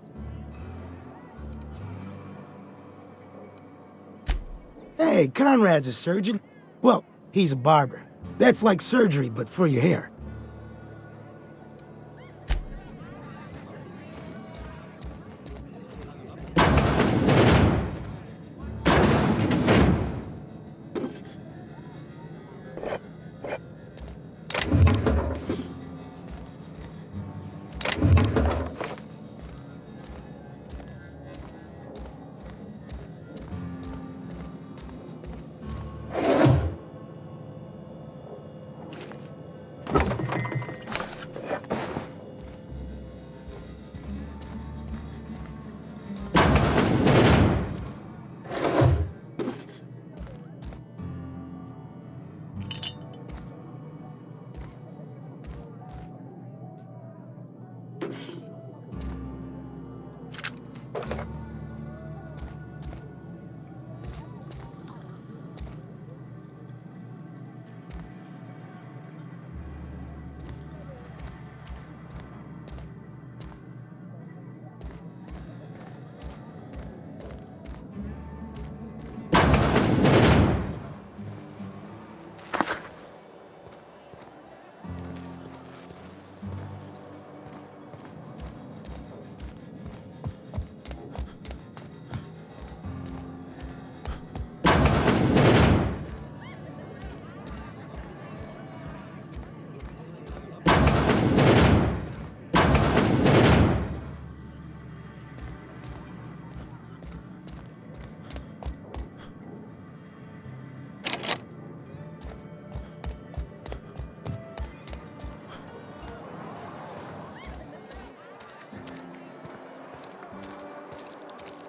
Hey, Conrad's a surgeon. Well, he's a barber. That's like surgery, but for your hair.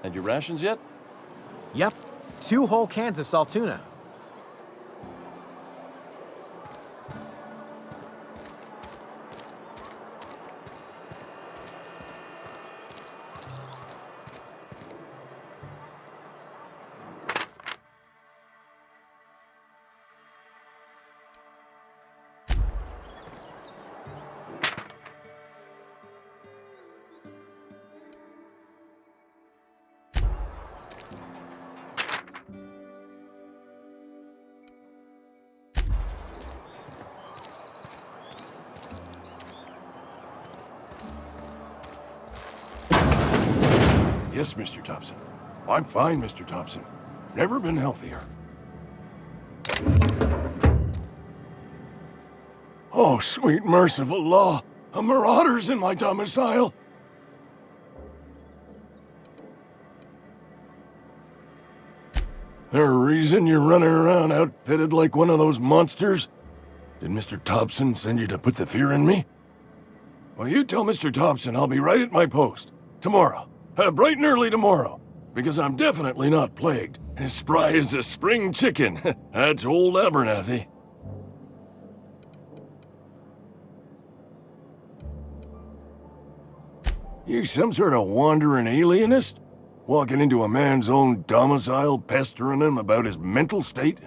Had your rations yet? Yep. 2 whole cans of salt tuna. Yes, Mr. Thompson. I'm fine, Mr. Thompson. Never been healthier. Oh, sweet merciful law! A marauder's in my domicile! There a reason you're running around outfitted like one of those monsters? Did Mr. Thompson send you to put the fear in me? Well, you tell Mr. Thompson I'll be right at my post. Tomorrow. Bright and early tomorrow. Because I'm definitely not plagued. As spry as a spring chicken. That's old Abernathy. You some sort of wandering alienist? Walking into a man's own domicile, pestering him about his mental state?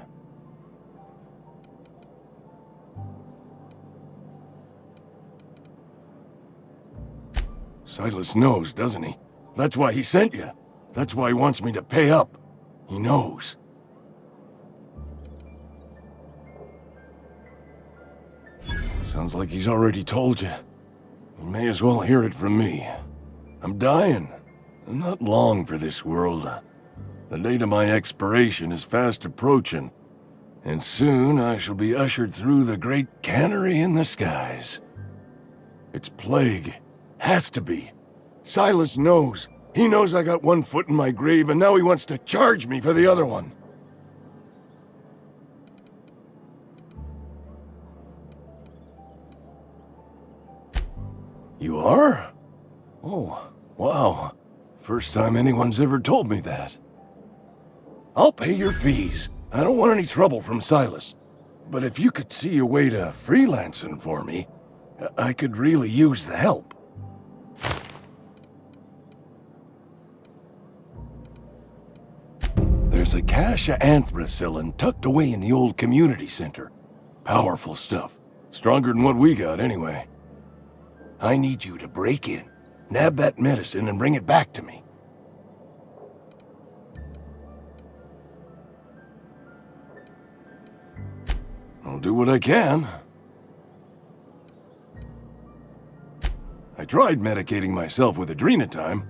Silas knows, doesn't he? That's why he sent you. That's why he wants me to pay up. He knows. Sounds like he's already told you. You may as well hear it from me. I'm dying. I'm not long for this world. The date of my expiration is fast approaching, and soon I shall be ushered through the great cannery in the skies. It's plague. Has to be. Silas knows. He knows I got one foot in my grave, and now he wants to charge me for the other one. You are? Oh, wow. First time anyone's ever told me that. I'll pay your fees. I don't want any trouble from Silas. But if you could see a way to freelancing for me, I could really use the help. There's a cache of anthracillin tucked away in the old community center. Powerful stuff. Stronger than what we got, anyway. I need you to break in, nab that medicine, and bring it back to me. I'll do what I can. I tried medicating myself with Adrenatime.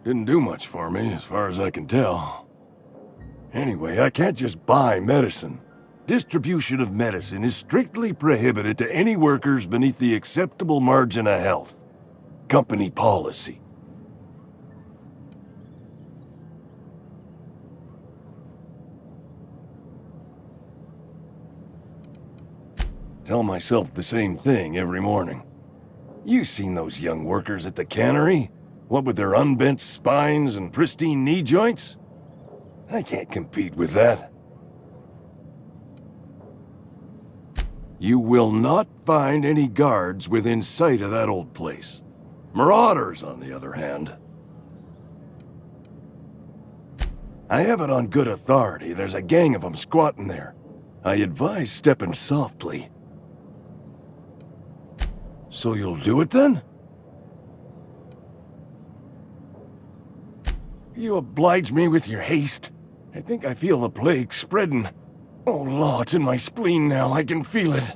Didn't do much for me, as far as I can tell. Anyway, I can't just buy medicine. Distribution of medicine is strictly prohibited to any workers beneath the acceptable margin of health. Company policy. Tell myself the same thing every morning. You've seen those young workers at the cannery? What with their unbent spines and pristine knee joints? I can't compete with that. You will not find any guards within sight of that old place. Marauders, on the other hand. I have it on good authority. There's a gang of them squatting there. I advise stepping softly. So you'll do it then? You oblige me with your haste. I think I feel the plague spreading. Oh, Law, it's in my spleen now. I can feel it.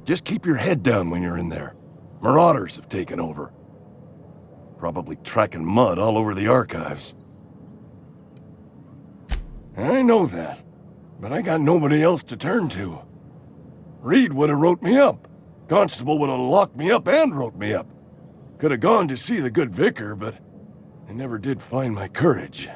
Just keep your head down when you're in there. Marauders have taken over. Probably tracking mud all over the archives. I know that, but I got nobody else to turn to. Reed would have wrote me up. Constable would have locked me up and wrote me up. Could have gone to see the good vicar, but I never did find my courage.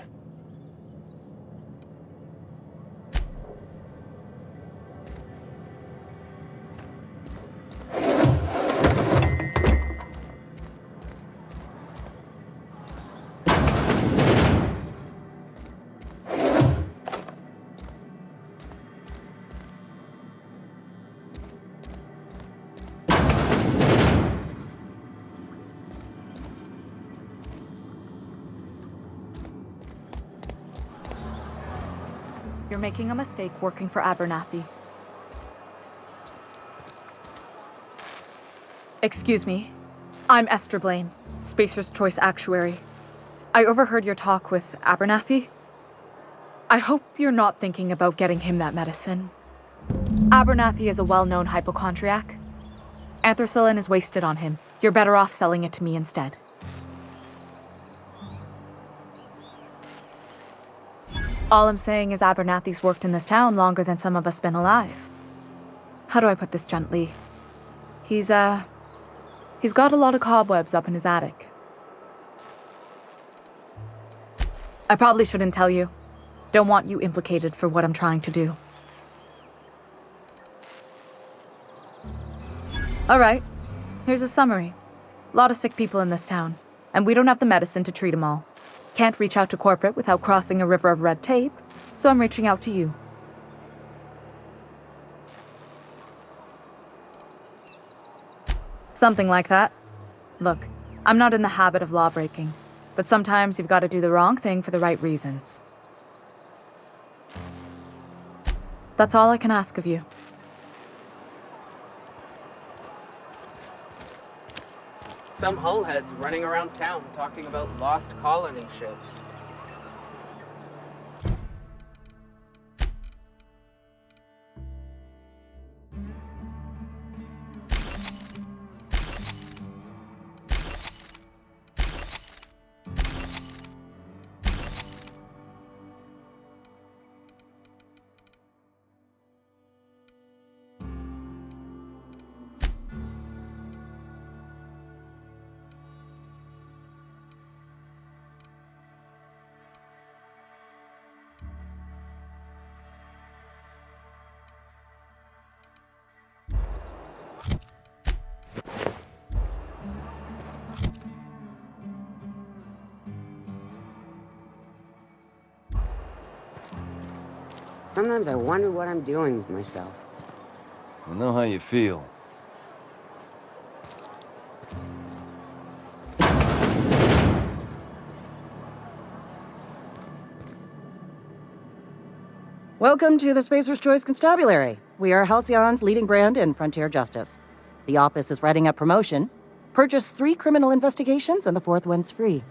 You're making a mistake working for Abernathy. Excuse me. I'm Esther Blaine, Spacer's Choice Actuary. I overheard your talk with Abernathy. I hope you're not thinking about getting him that medicine. Abernathy is a well-known hypochondriac. Anthracillin is wasted on him. You're better off selling it to me instead. All I'm saying is Abernathy's worked in this town longer than some of us been alive. How do I put this gently? He's got a lot of cobwebs up in his attic. I probably shouldn't tell you. Don't want you implicated for what I'm trying to do. All right, here's a summary. A lot of sick people in this town, and we don't have the medicine to treat them all. Can't reach out to corporate without crossing a river of red tape, so I'm reaching out to you. Something like that. Look, I'm not in the habit of law-breaking, but sometimes you've got to do the wrong thing for the right reasons. That's all I can ask of you. Some hullheads running around town talking about lost colony ships. Sometimes I wonder what I'm doing with myself. I know how you feel. Welcome to the Spacer's Choice Constabulary. We are Halcyon's leading brand in frontier justice. The office is writing up promotion. Purchase 3 criminal investigations and the 4th one's free.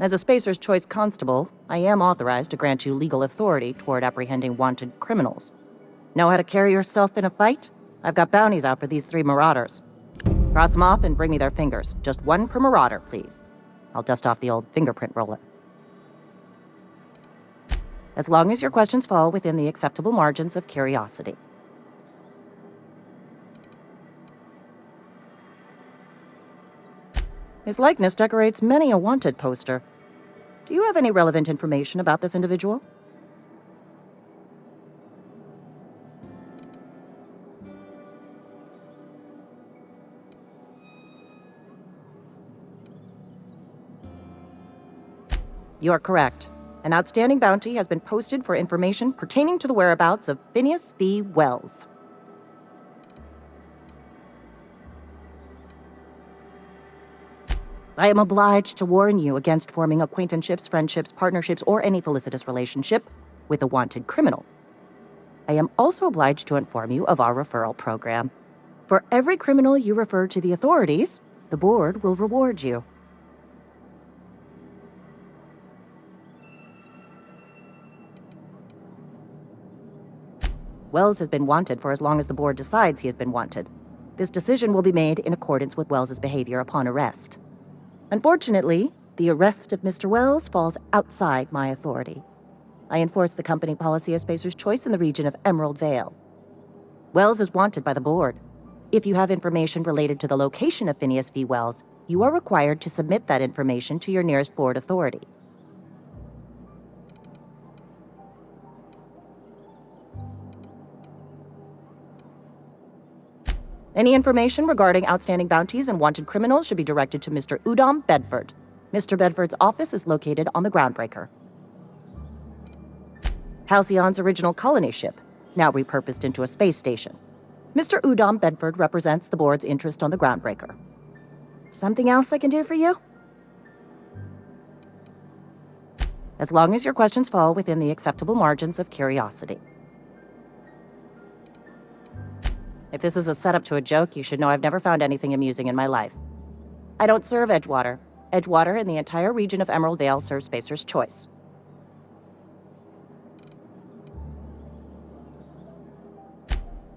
As a Spacer's Choice Constable, I am authorized to grant you legal authority toward apprehending wanted criminals. Know how to carry yourself in a fight? I've got bounties out for these 3 marauders. Cross them off and bring me their fingers. Just 1 per marauder, please. I'll dust off the old fingerprint roller. As long as your questions fall within the acceptable margins of curiosity. His likeness decorates many a wanted poster. Do you have any relevant information about this individual? You are correct. An outstanding bounty has been posted for information pertaining to the whereabouts of Phineas V. Wells. I am obliged to warn you against forming acquaintanceships, friendships, partnerships, or any felicitous relationship with a wanted criminal. I am also obliged to inform you of our referral program. For every criminal you refer to the authorities, the board will reward you. Wells has been wanted for as long as the board decides he has been wanted. This decision will be made in accordance with Wells's behavior upon arrest. Unfortunately, the arrest of Mr. Wells falls outside my authority. I enforce the company policy of Spacer's Choice in the region of Emerald Vale. Wells is wanted by the board. If you have information related to the location of Phineas V. Wells, you are required to submit that information to your nearest board authority. Any information regarding outstanding bounties and wanted criminals should be directed to Mr. Udom Bedford. Mr. Bedford's office is located on the Groundbreaker. Halcyon's original colony ship, now repurposed into a space station. Mr. Udom Bedford represents the board's interest on the Groundbreaker. Something else I can do for you? as long as your questions fall within the acceptable margins of curiosity. If this is a setup to a joke, you should know I've never found anything amusing in my life. I don't serve Edgewater. Edgewater and the entire region of Emerald Vale serve Spacer's Choice.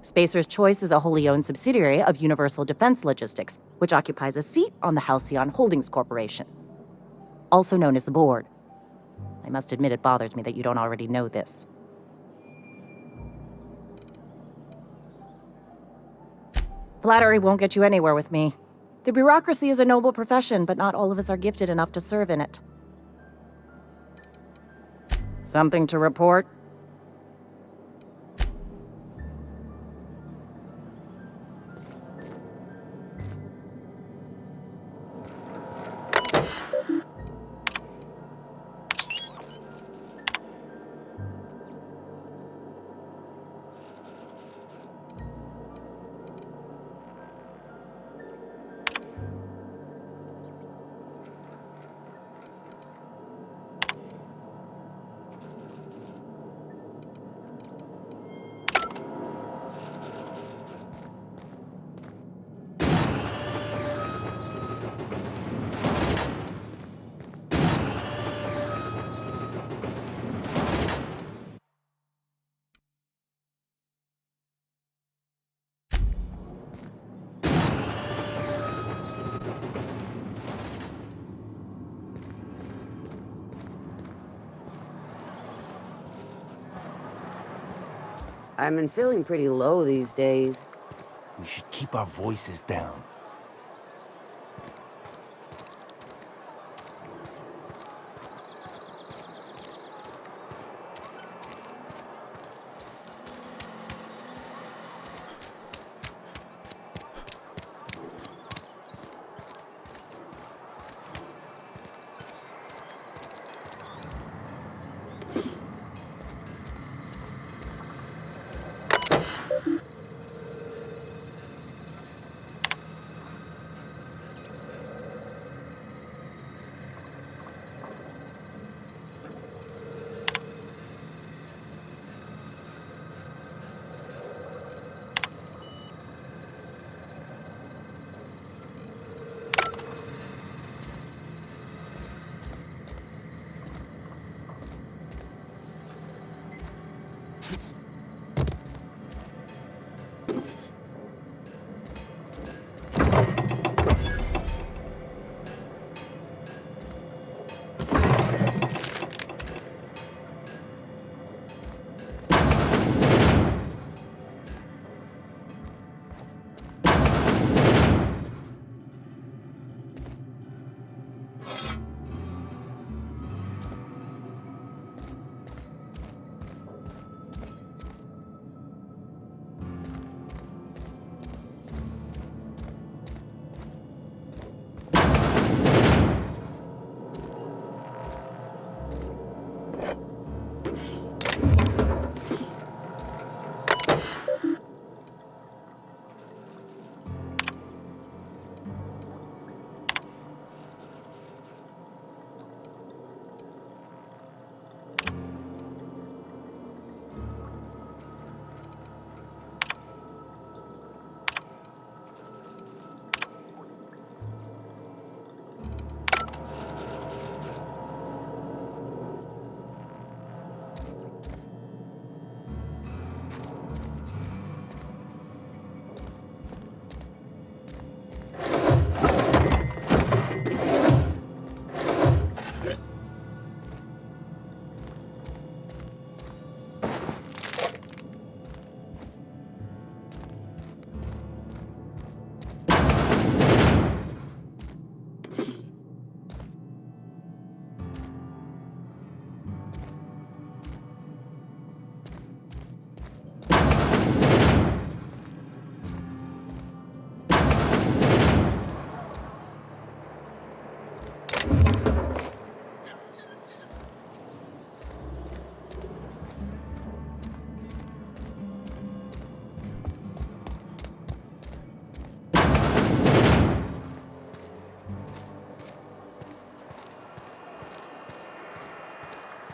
Spacer's Choice is a wholly owned subsidiary of Universal Defense Logistics, which occupies a seat on the Halcyon Holdings Corporation, also known as the Board. I must admit it bothers me that you don't already know this. Flattery won't get you anywhere with me. The bureaucracy is a noble profession, but not all of us are gifted enough to serve in it. Something to report? I've been feeling pretty low these days. We should keep our voices down.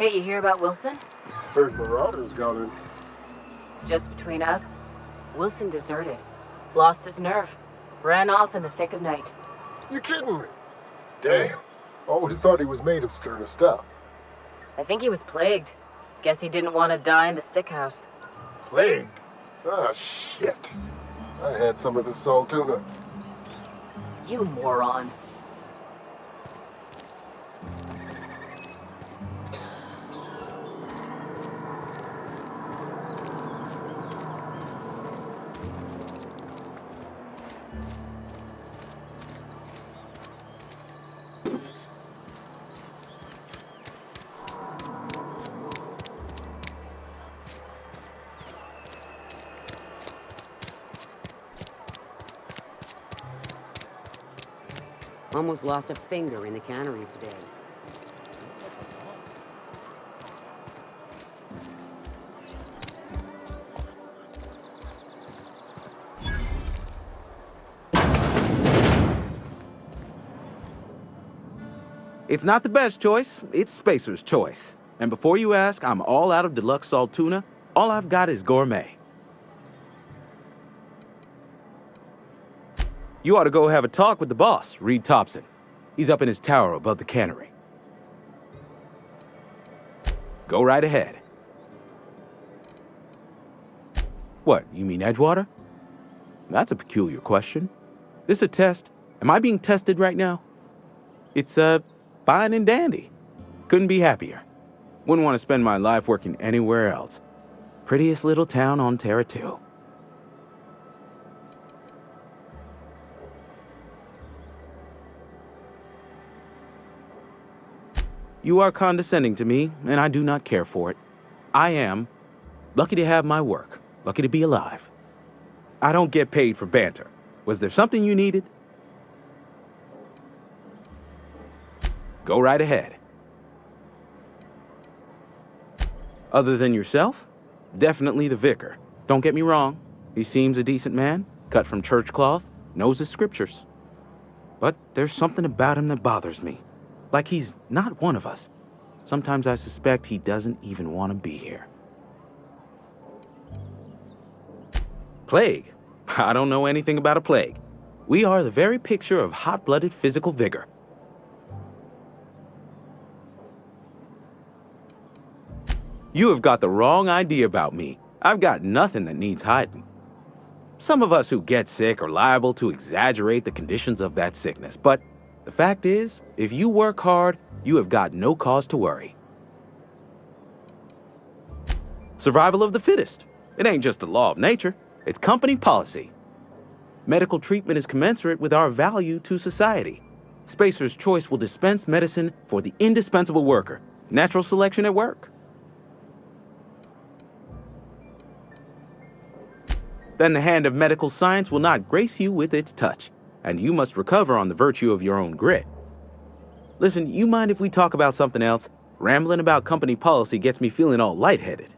Hey, you hear about Wilson? Heard Marauders got in. Just between us, Wilson deserted. Lost his nerve. Ran off in the thick of night. You kidding me? Damn. Always thought he was made of sterner stuff. I think he was plagued. Guess he didn't want to die in the sick house. Plague? Ah, shit. I had some of his salt tuna. You moron. Almost lost a finger in the cannery today. It's not the best choice, it's Spacer's choice. And before you ask, I'm all out of deluxe salt tuna. All I've got is gourmet. You ought to go have a talk with the boss, Reed Thompson. He's up in his tower above the cannery. Go right ahead. What, you mean Edgewater? That's a peculiar question. This a test? Am I being tested right now? It's, fine and dandy. Couldn't be happier. Wouldn't want to spend my life working anywhere else. Prettiest little town on Terra 2. You are condescending to me, and I do not care for it. I am lucky to have my work, lucky to be alive. I don't get paid for banter. Was there something you needed? Go right ahead. Other than yourself? Definitely the vicar. Don't get me wrong. He seems a decent man, cut from church cloth, knows his scriptures. But there's something about him that bothers me. Like he's not one of us. Sometimes I suspect he doesn't even want to be here. Plague? I don't know anything about a plague. We are the very picture of hot-blooded physical vigor. You have got the wrong idea about me. I've got nothing that needs hiding. Some of us who get sick are liable to exaggerate the conditions of that sickness, but the fact is, if you work hard, you have got no cause to worry. Survival of the fittest. It ain't just the law of nature, it's company policy. Medical treatment is commensurate with our value to society. Spacer's Choice will dispense medicine for the indispensable worker. Natural selection at work. Then the hand of medical science will not grace you with its touch, and you must recover on the virtue of your own grit. Listen, you mind if we talk about something else? Rambling about company policy gets me feeling all lightheaded.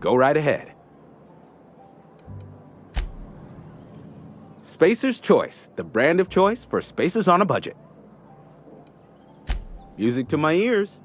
Go right ahead. Spacer's Choice, the brand of choice for spacers on a budget. Music to my ears.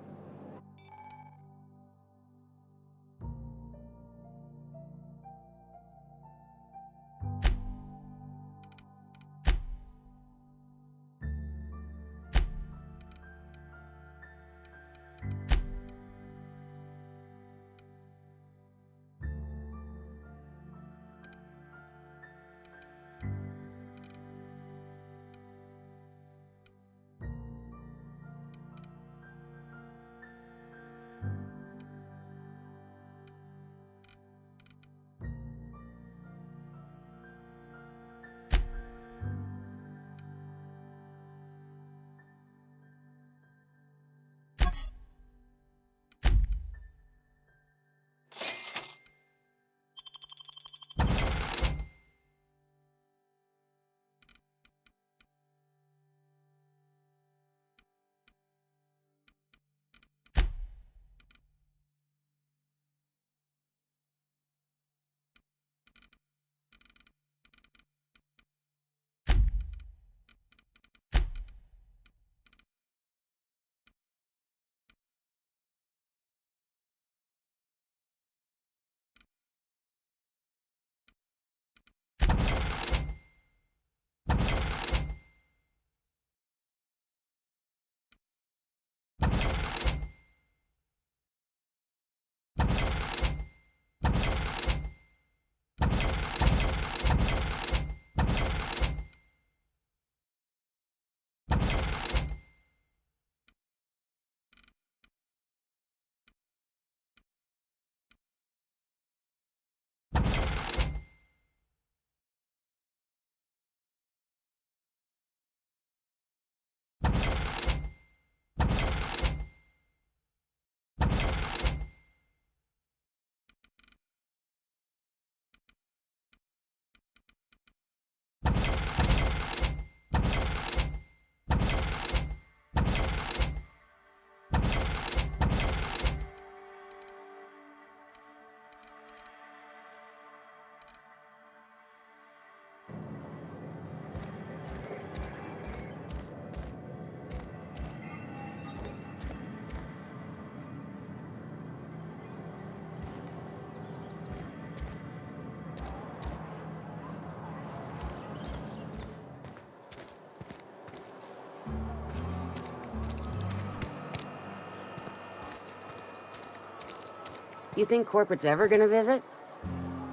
You think corporate's ever gonna visit?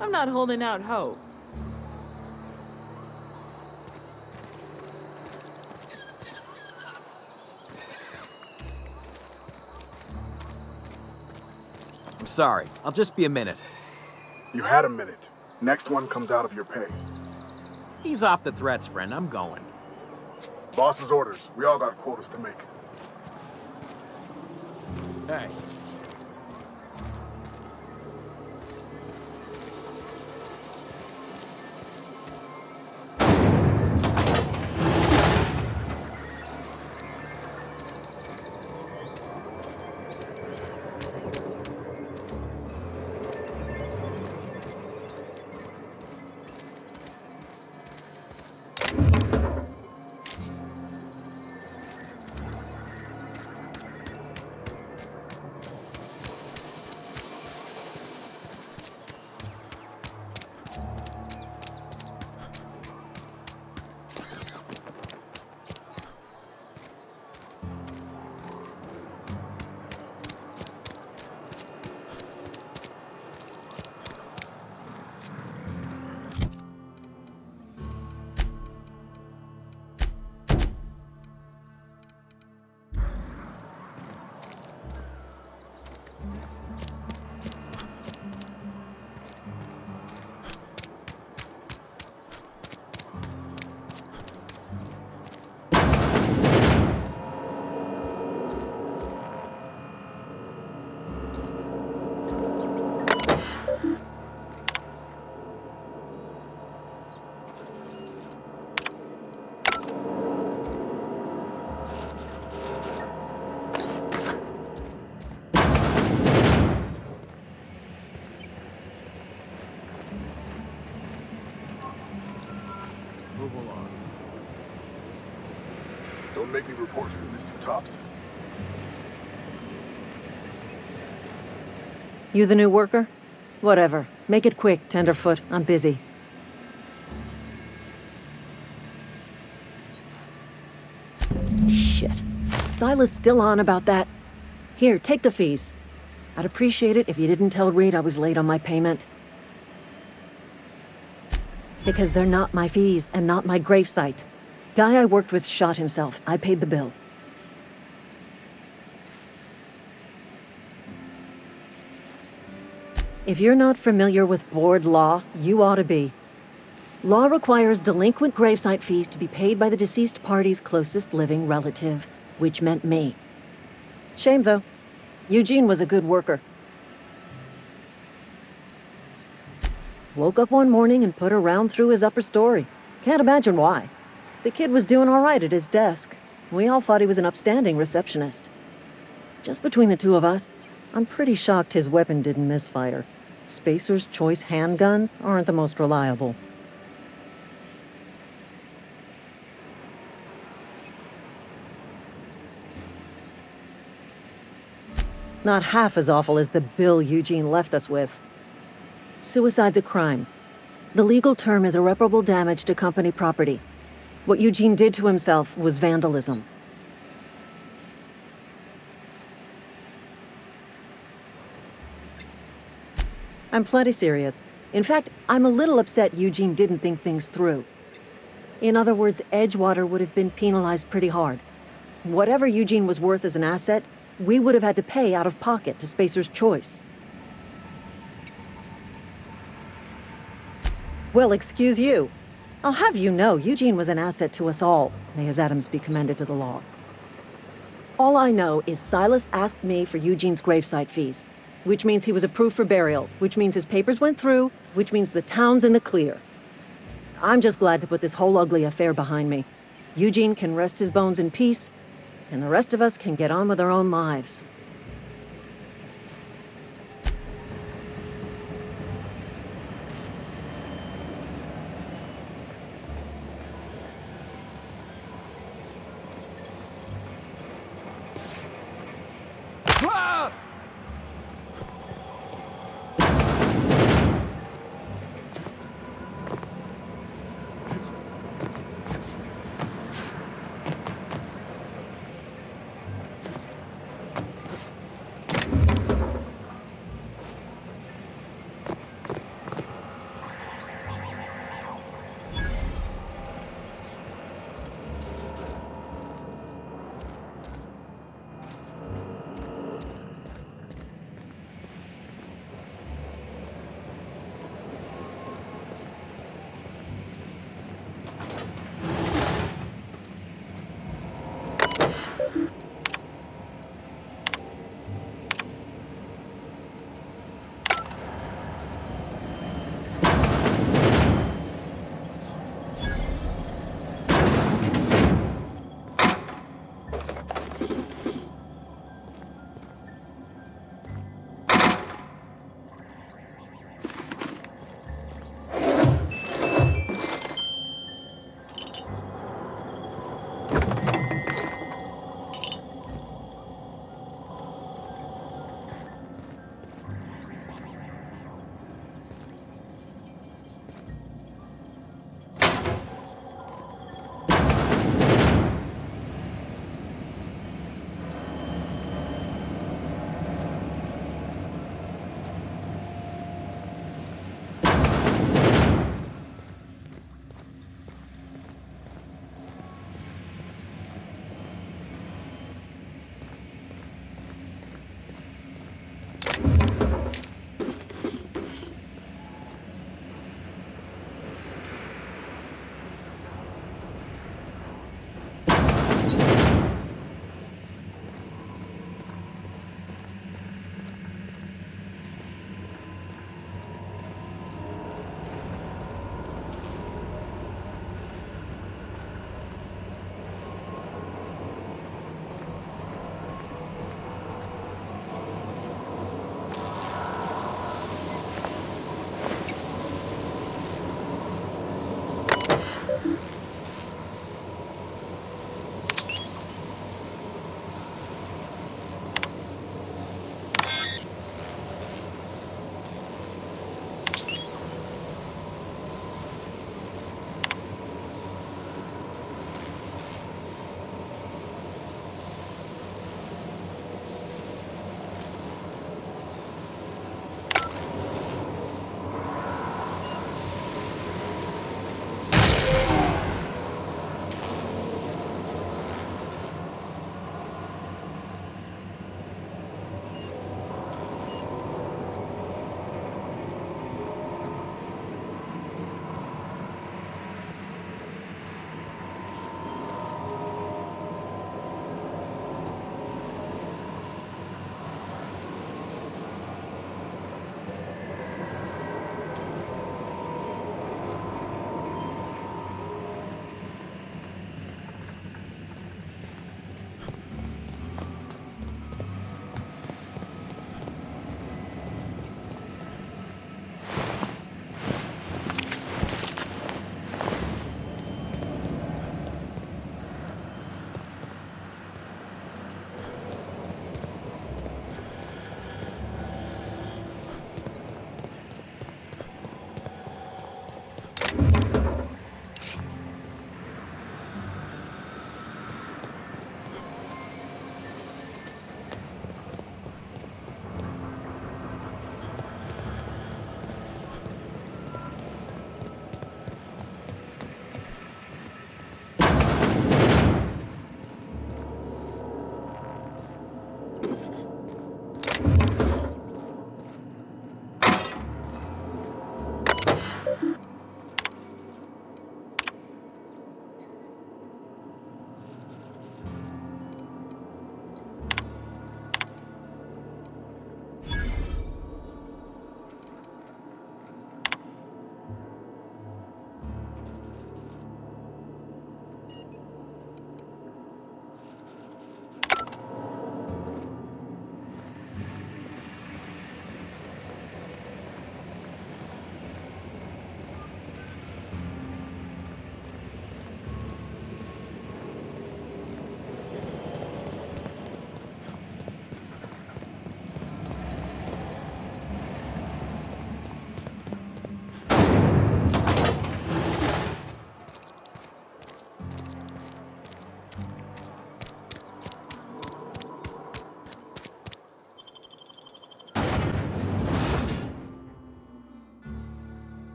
I'm not holding out hope. I'm sorry. I'll just be a minute. You had a minute. Next one comes out of your pay. Ease off the threats, friend. I'm going. Boss's orders. We all got quotas to make. Hey. Move along. Don't make me report you to Mr. Thompson. You the new worker? Whatever. Make it quick, Tenderfoot. I'm busy. Shit. Silas still on about that. Here, take the fees. I'd appreciate it if you didn't tell Reed I was late on my payment. Because they're not my fees and not my gravesite. Guy I worked with shot himself. I paid the bill. If you're not familiar with board law, you ought to be. Law requires delinquent gravesite fees to be paid by the deceased party's closest living relative, which meant me. Shame, though. Eugene was a good worker. Woke up one morning and put a round through his upper story. Can't imagine why. The kid was doing all right at his desk. We all thought he was an upstanding receptionist. Just between the two of us, I'm pretty shocked his weapon didn't misfire. Spacer's Choice handguns aren't the most reliable. Not half as awful as the bill Eugene left us with. Suicide's a crime. The legal term is irreparable damage to company property. What Eugene did to himself was vandalism. I'm plenty serious. In fact, I'm a little upset Eugene didn't think things through. In other words, Edgewater would have been penalized pretty hard. Whatever Eugene was worth as an asset, we would have had to pay out of pocket to Spacer's Choice. Well, excuse you. I'll have you know, Eugene was an asset to us all. May his atoms be commended to the law. All I know is Silas asked me for Eugene's gravesite fees, which means he was approved for burial, which means his papers went through, which means the town's in the clear. I'm just glad to put this whole ugly affair behind me. Eugene can rest his bones in peace, and the rest of us can get on with our own lives.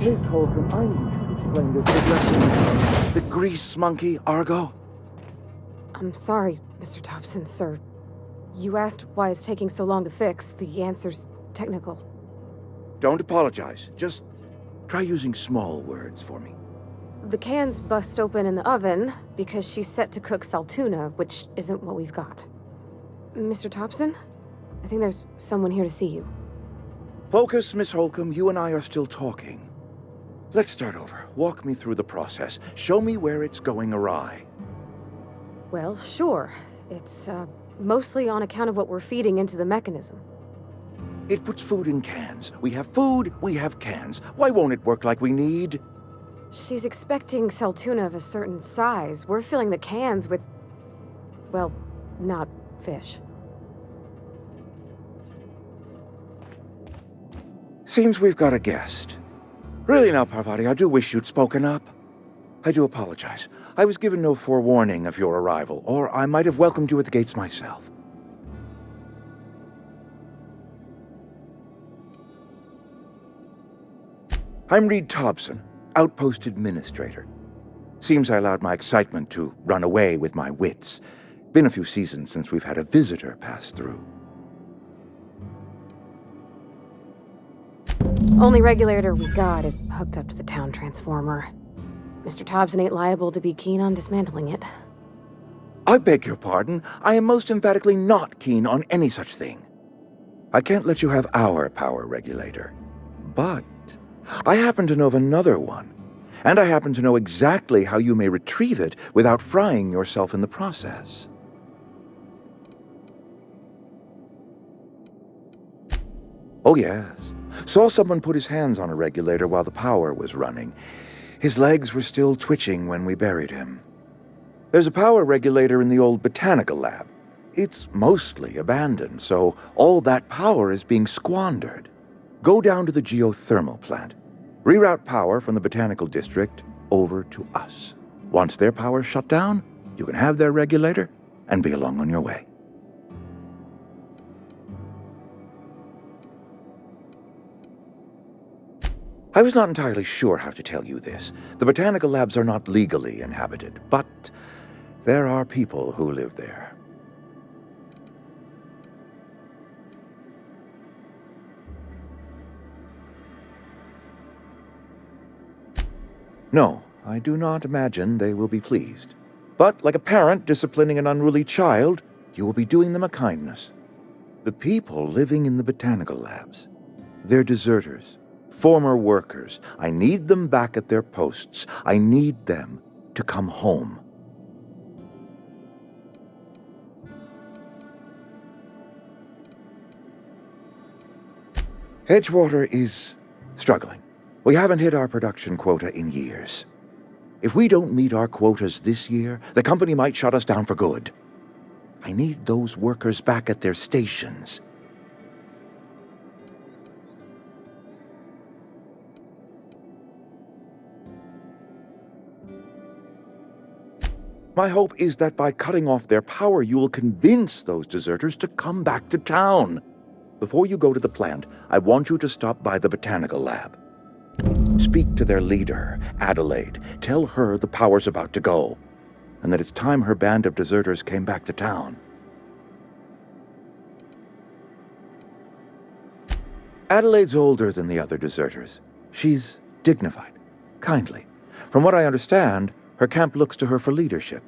Miss Holcomb, I need to explain this addressing the grease monkey, Argo. I'm sorry, Mr. Thompson, sir. You asked why it's taking so long to fix. The answer's technical. Don't apologize. Just try using small words for me. The cans bust open in the oven because she's set to cook saltuna, which isn't what we've got. Mr. Thompson, I think there's someone here to see you. Focus, Miss Holcomb. You and I are still talking. Let's start over. Walk me through the process. Show me where it's going awry. Well, sure. It's, mostly on account of what we're feeding into the mechanism. It puts food in cans. We have food, we have cans. Why won't it work like we need? She's expecting saltuna of a certain size. We're filling the cans with, well, not fish. Seems we've got a guest. Really now, Parvati, I do wish you'd spoken up. I do apologize. I was given no forewarning of your arrival, or I might have welcomed you at the gates myself. I'm Reed Thompson, Outpost Administrator. Seems I allowed my excitement to run away with my wits. Been a few seasons since we've had a visitor pass through. Only regulator we got is hooked up to the town transformer. Mr. Thompson ain't liable to be keen on dismantling it. I beg your pardon. I am most emphatically not keen on any such thing. I can't let you have our power regulator. But I happen to know of another one. And I happen to know exactly how you may retrieve it without frying yourself in the process. Oh yes. Saw someone put his hands on a regulator while the power was running. His legs were still twitching when we buried him. There's a power regulator in the old botanical lab. It's mostly abandoned, so all that power is being squandered. Go down to the geothermal plant. Reroute power from the botanical district over to us. Once their power's shut down, you can have their regulator and be along on your way. I was not entirely sure how to tell you this. The botanical labs are not legally inhabited, but there are people who live there. No, I do not imagine they will be pleased. But like a parent disciplining an unruly child, you will be doing them a kindness. The people living in the botanical labs, they're deserters. Former workers. I need them back at their posts. I need them to come home. Edgewater is struggling. We haven't hit our production quota in years. If we don't meet our quotas this year, the company might shut us down for good. I need those workers back at their stations. My hope is that by cutting off their power, you will convince those deserters to come back to town. Before you go to the plant, I want you to stop by the botanical lab. Speak to their leader, Adelaide. Tell her the power's about to go, and that it's time her band of deserters came back to town. Adelaide's older than the other deserters. She's dignified, kindly. From what I understand, her camp looks to her for leadership.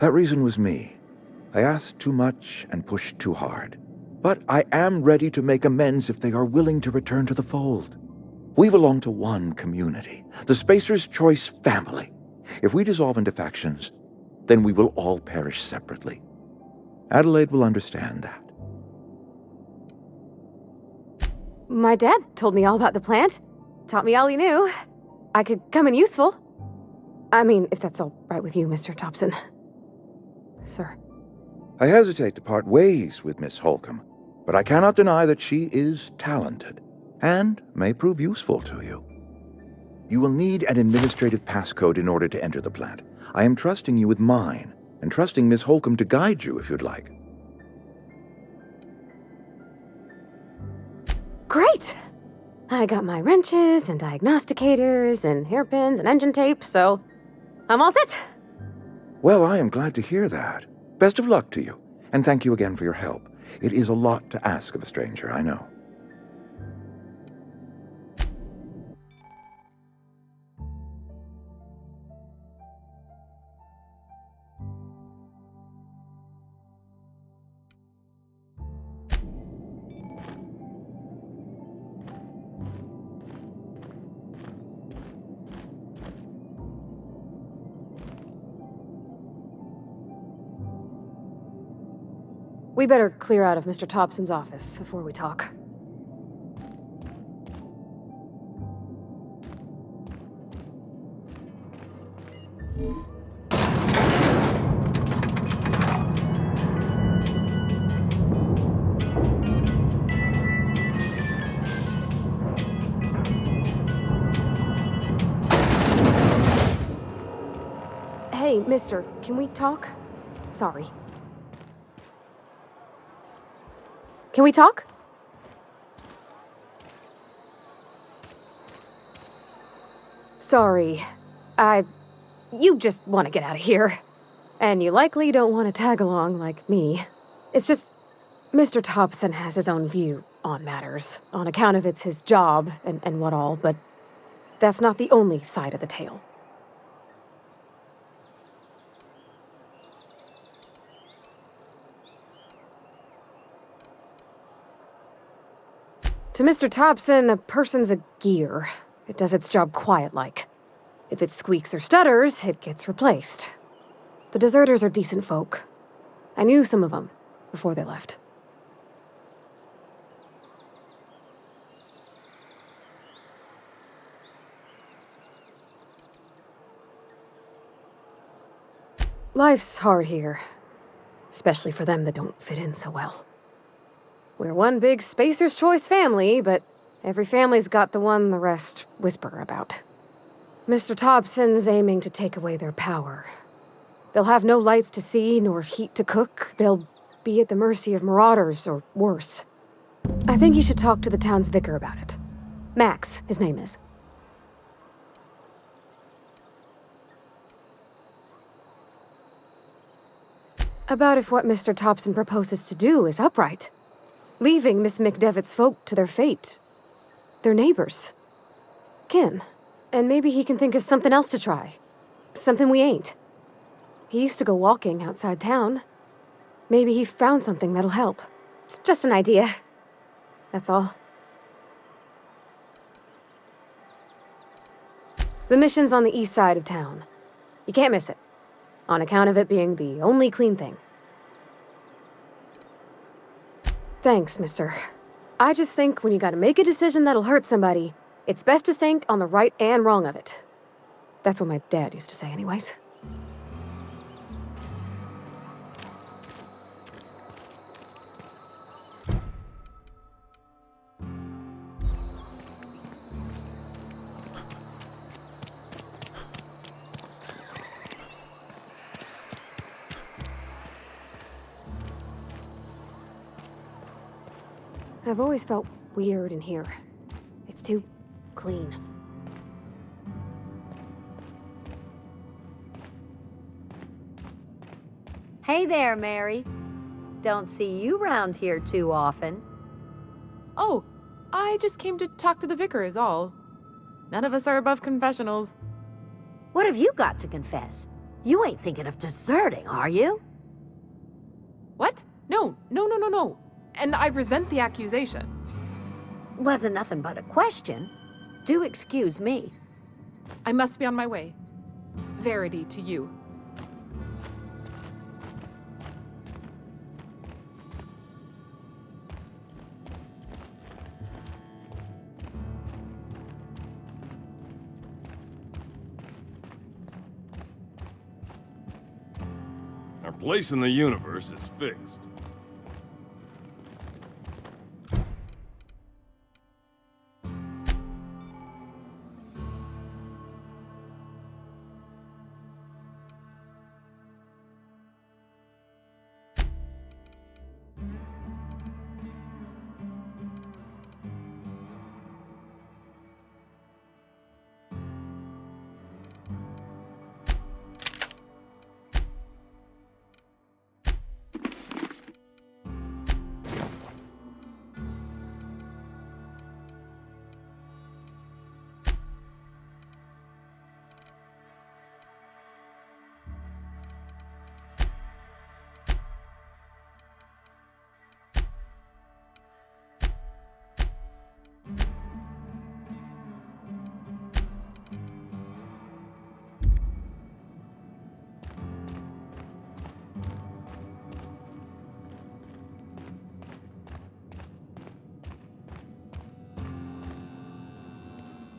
That reason was me. I asked too much and pushed too hard. But I am ready to make amends if they are willing to return to the fold. We belong to one community, the Spacer's Choice family. If we dissolve into factions, then we will all perish separately. Adelaide will understand that. My dad told me all about the plant. Taught me all he knew. I could come in useful. I mean, if that's all right with you, Mr. Thompson. Sir. I hesitate to part ways with Miss Holcomb, but I cannot deny that she is talented and may prove useful to you. You will need an administrative passcode in order to enter the plant. I am trusting you with mine, and trusting Miss Holcomb to guide you if you'd like. Great! I got my wrenches and diagnosticators and hairpins and engine tape, so I'm all set. Well, I am glad to hear that. Best of luck to you, and thank you again for your help. It is a lot to ask of a stranger, I know. We better clear out of Mr. Thompson's office before we talk. Hey, mister, can we talk? Sorry. Can we talk? Sorry. You just want to get out of here. And you likely don't want to tag along like me. It's just, Mr. Thompson has his own view on matters, on account of it's his job and what all, but that's not the only side of the tale. To Mr. Thompson, a person's a gear. It does its job quiet-like. If it squeaks or stutters, it gets replaced. The deserters are decent folk. I knew some of them before they left. Life's hard here, especially for them that don't fit in so well. We're one big Spacer's Choice family, but every family's got the one the rest whisper about. Mr. Thompson's aiming to take away their power. They'll have no lights to see, nor heat to cook. They'll be at the mercy of marauders, or worse. I think you should talk to the town's vicar about it. Max, his name is. About if what Mr. Thompson proposes to do is upright. Leaving Miss McDevitt's folk to their fate. They're neighbors. Kin. And maybe he can think of something else to try. Something we ain't. He used to go walking outside town. Maybe he found something that'll help. It's just an idea. That's all. The mission's on the east side of town. You can't miss it. On account of it being the only clean thing. Thanks, mister. I just think when you gotta make a decision that'll hurt somebody, it's best to think on the right and wrong of it. That's what my dad used to say anyways. I've always felt weird in here. It's too clean. Hey there, Mary. Don't see you round here too often. Oh, I just came to talk to the vicar is all. None of us are above confessionals. What have you got to confess? You ain't thinking of deserting, are you? What? No. And I resent the accusation. Wasn't nothing but a question. Do excuse me. I must be on my way. Verity to you. Our place in the universe is fixed.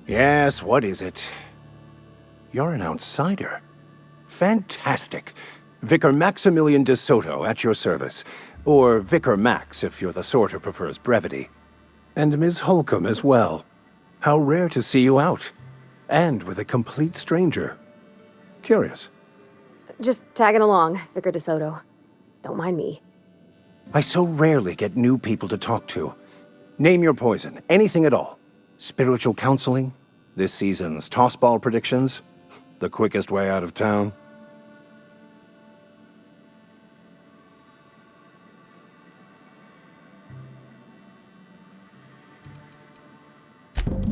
Yes, what is it? You're an outsider. Fantastic. Vicar Maximilian de Soto at your service. Or Vicar Max, if you're the sort who prefers brevity. And Ms. Holcomb as well. How rare to see you out. And with a complete stranger. Curious. Just tagging along, Vicar DeSoto. Don't mind me. I so rarely get new people to talk to. Name your poison, anything at all. Spiritual counseling? This season's tossball predictions? The quickest way out of town?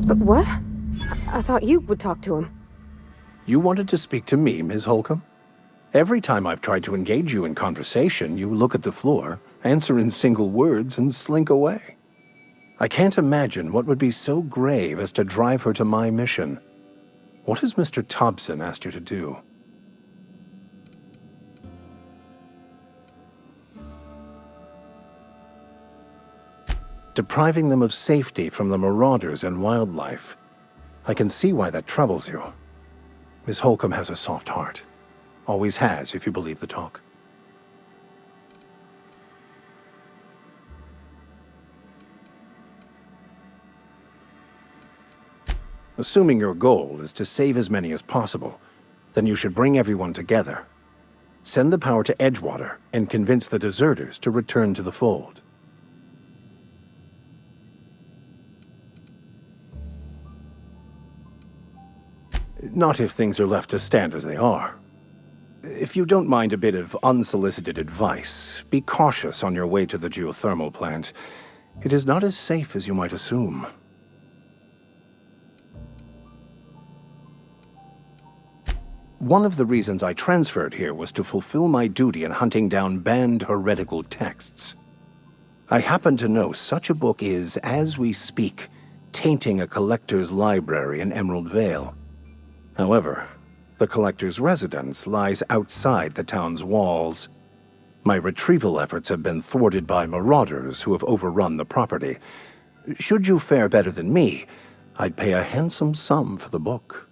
But what? I thought you would talk to him. You wanted to speak to me, Ms. Holcomb? Every time I've tried to engage you in conversation, you look at the floor, answer in single words, and slink away. I can't imagine what would be so grave as to drive her to my mission. What has Mr. Thompson asked you to do? Depriving them of safety from the marauders and wildlife. I can see why that troubles you. Miss Holcomb has a soft heart. Always has, if you believe the talk. Assuming your goal is to save as many as possible, then you should bring everyone together. Send the power to Edgewater and convince the deserters to return to the fold. Not if things are left to stand as they are. If you don't mind a bit of unsolicited advice, be cautious on your way to the geothermal plant. It is not as safe as you might assume. One of the reasons I transferred here was to fulfill my duty in hunting down banned heretical texts. I happen to know such a book is, as we speak, tainting a collector's library in Emerald Vale. However, the collector's residence lies outside the town's walls. My retrieval efforts have been thwarted by marauders who have overrun the property. Should you fare better than me, I'd pay a handsome sum for the book.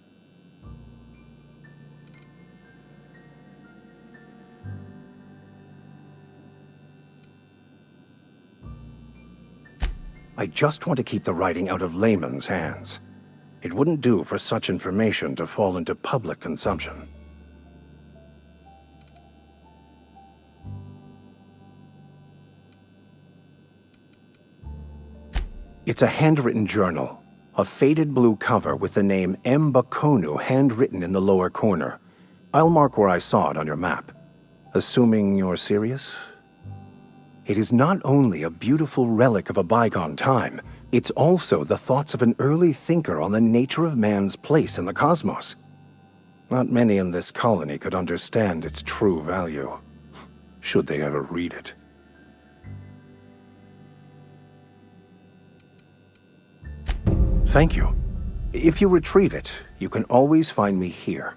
I just want to keep the writing out of laymen's hands. It wouldn't do for such information to fall into public consumption. It's a handwritten journal, a faded blue cover with the name M. Bakonu handwritten in the lower corner. I'll mark where I saw it on your map. Assuming you're serious? It is not only a beautiful relic of a bygone time, it's also the thoughts of an early thinker on the nature of man's place in the cosmos. Not many in this colony could understand its true value, should they ever read it. Thank you. If you retrieve it, you can always find me here.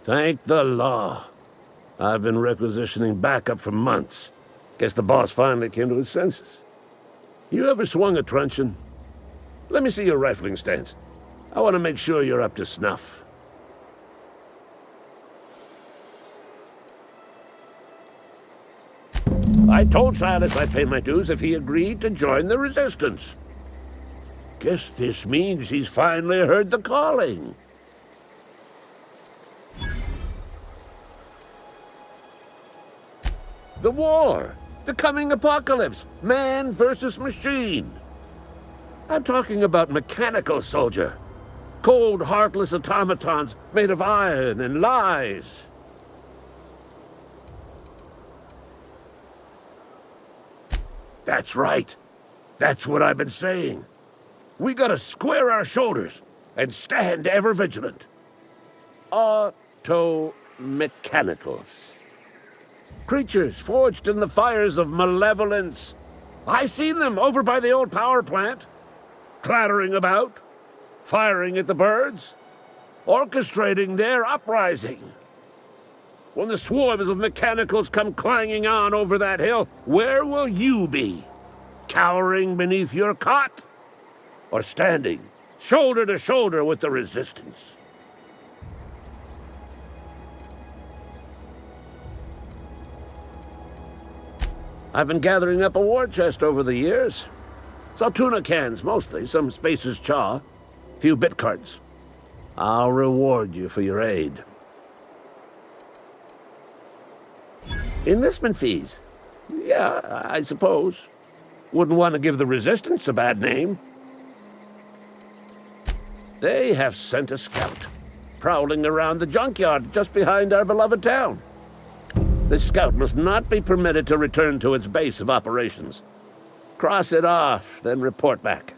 Thank the law. I've been requisitioning backup for months. Guess the boss finally came to his senses. You ever swung a truncheon? Let me see your rifling stance. I want to make sure you're up to snuff. I told Silas I'd pay my dues if he agreed to join the Resistance. Guess this means he's finally heard the calling. The war! The coming apocalypse! Man versus machine! I'm talking about mechanical soldier. Cold, heartless automatons made of iron and lies. That's right. That's what I've been saying. We gotta square our shoulders and stand ever vigilant. Auto-mechanicals. Creatures forged in the fires of malevolence. I seen them over by the old power plant, clattering about, firing at the birds, orchestrating their uprising. When the swarms of mechanicals come clanging on over that hill, where will you be? Cowering beneath your cot? Or standing, shoulder to shoulder with the Resistance? I've been gathering up a war chest over the years. Saltuna cans, mostly, some Spacer's Chaw, few bit cards. I'll reward you for your aid. Enlistment fees? Yeah, I suppose. Wouldn't want to give the Resistance a bad name. They have sent a scout, prowling around the junkyard just behind our beloved town. This scout must not be permitted to return to its base of operations. Cross it off, then report back.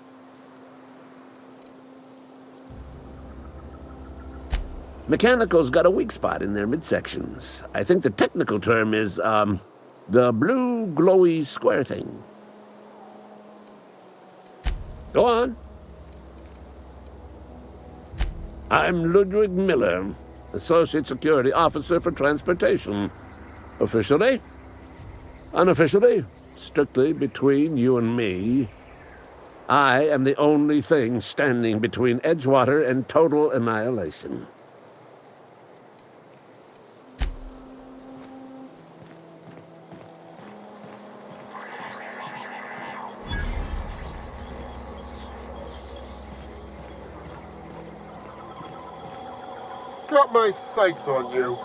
Mechanicals got a weak spot in their midsections. I think the technical term is, the blue glowy square thing. Go on. I'm Ludwig Miller, Associate Security Officer for Transportation. Officially? Unofficially? Strictly between you and me. I am the only thing standing between Edgewater and total annihilation. Got my sights on you.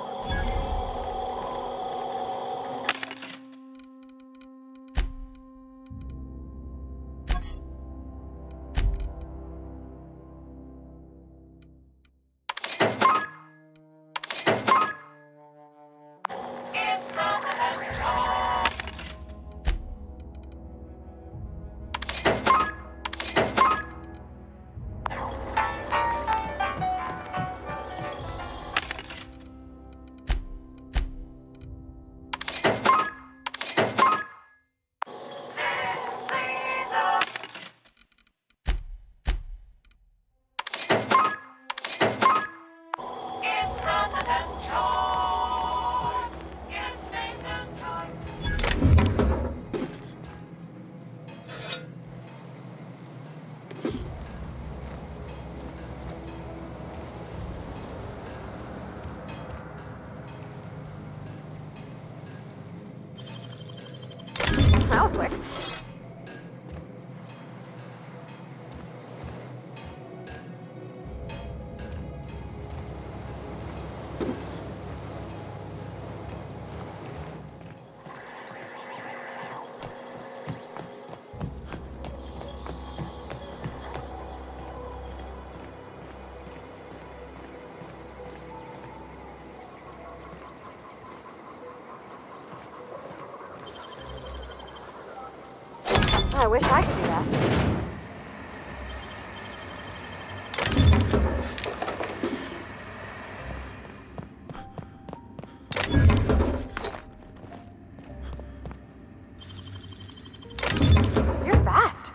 That was quick. I wish I could do that. You're fast.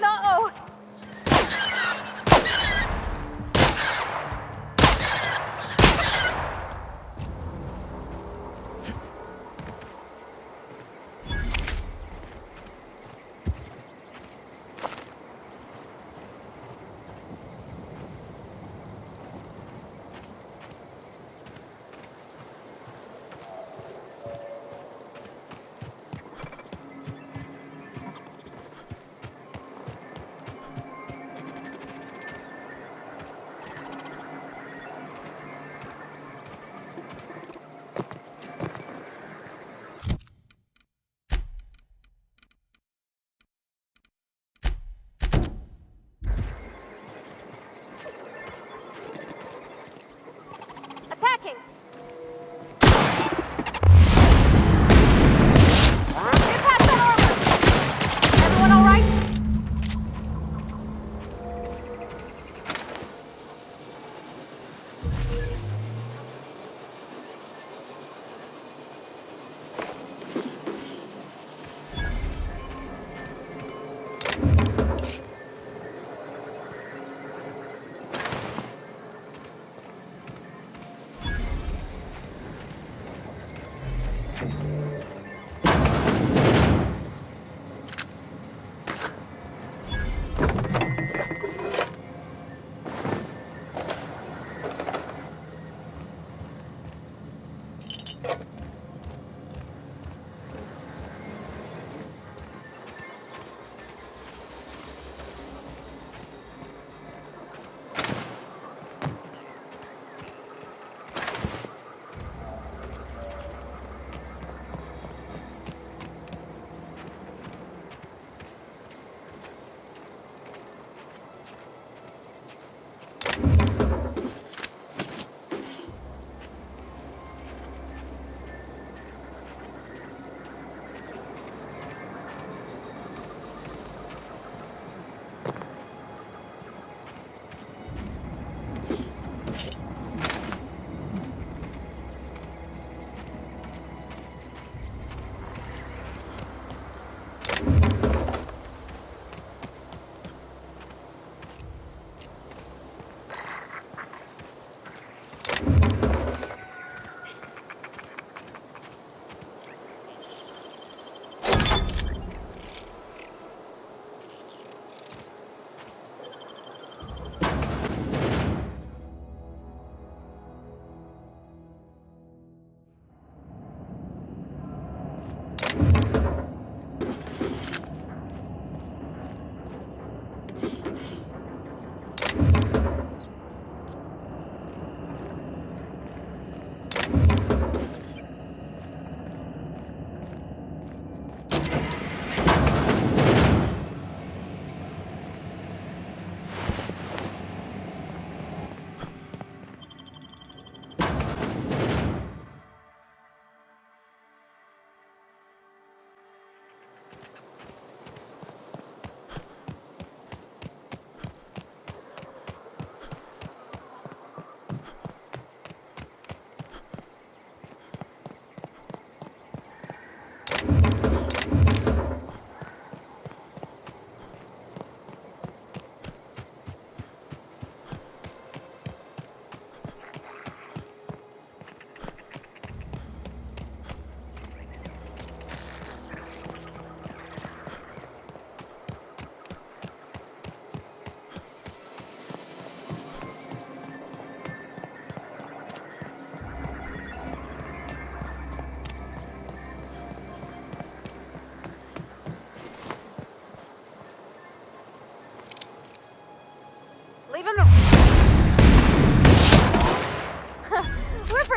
No! Attacking! Get past that armor! Everyone all right?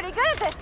pretty good at this.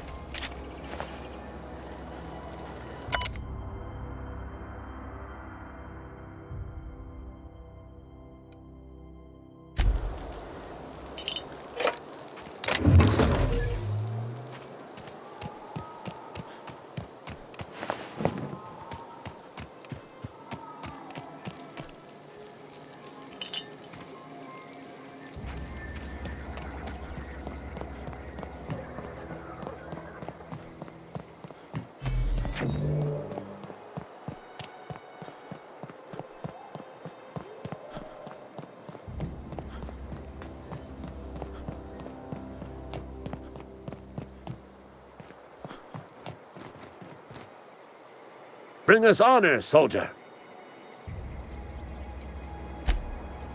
Bring us honor, soldier.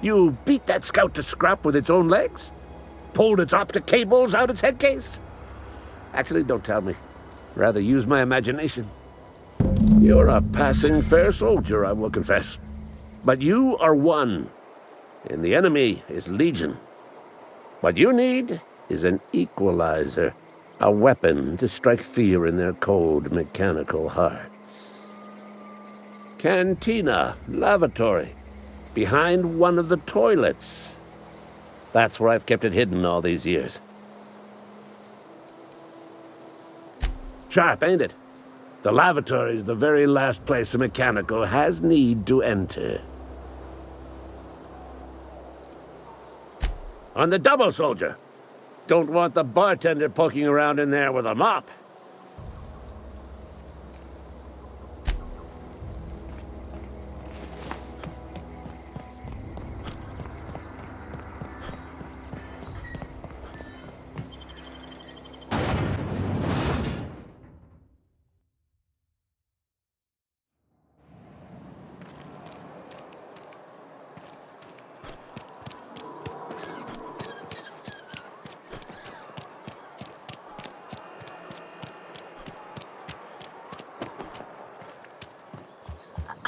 You beat that scout to scrap with its own legs? Pulled its optic cables out its headcase? Actually, don't tell me. Rather use my imagination. You're a passing fair soldier, I will confess. But you are one, and the enemy is legion. What you need is an equalizer, a weapon to strike fear in their cold, mechanical hearts. Cantina, lavatory, behind one of the toilets. That's where I've kept it hidden all these years. Sharp, ain't it? The lavatory is the very last place a mechanical has need to enter. On the double, soldier. Don't want the bartender poking around in there with a mop.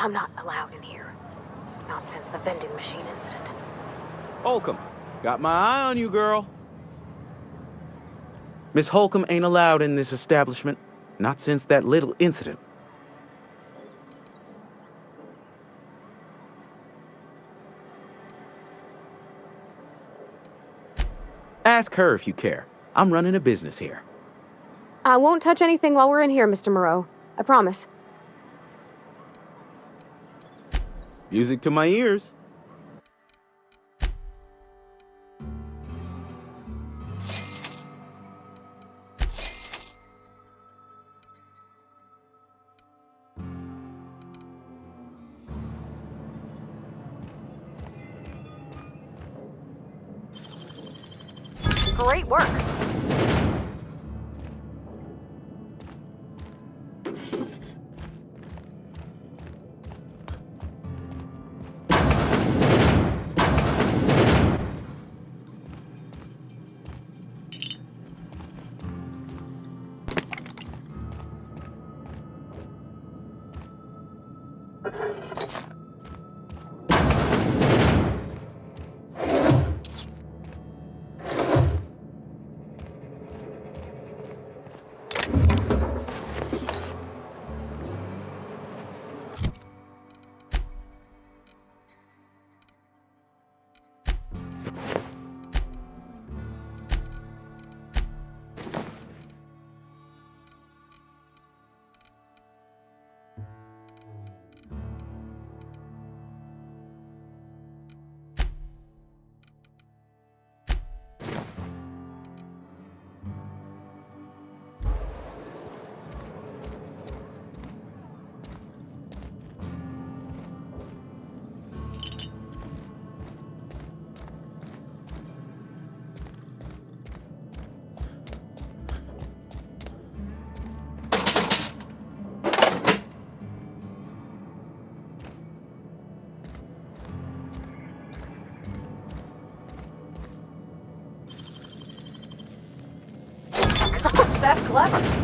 I'm not allowed in here. Not since the vending machine incident. Holcomb, got my eye on you, girl. Miss Holcomb ain't allowed in this establishment. Not since that little incident. Ask her if you care. I'm running a business here. I won't touch anything while we're in here, Mr. Moreau. I promise. Music to my ears. Great work. That's clever.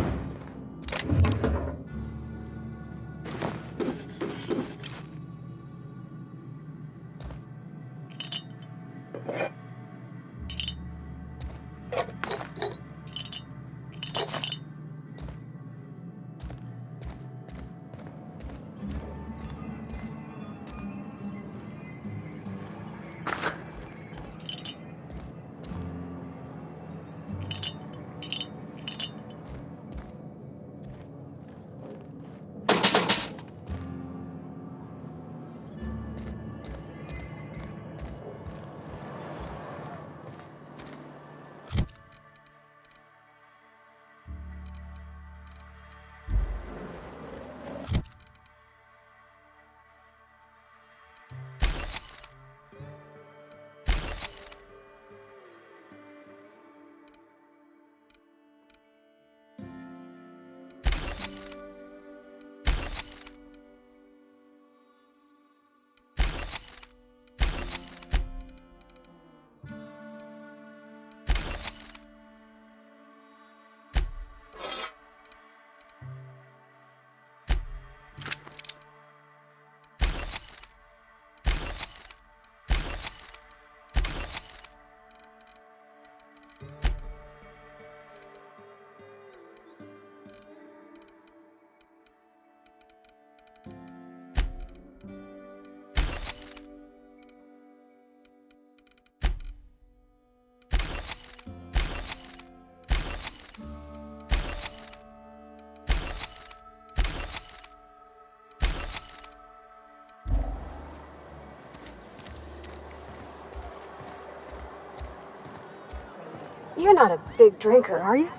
You're not a big drinker, are you?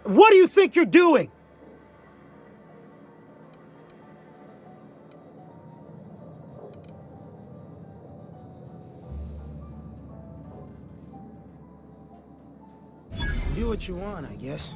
What do you think you're doing? Do what you want, I guess.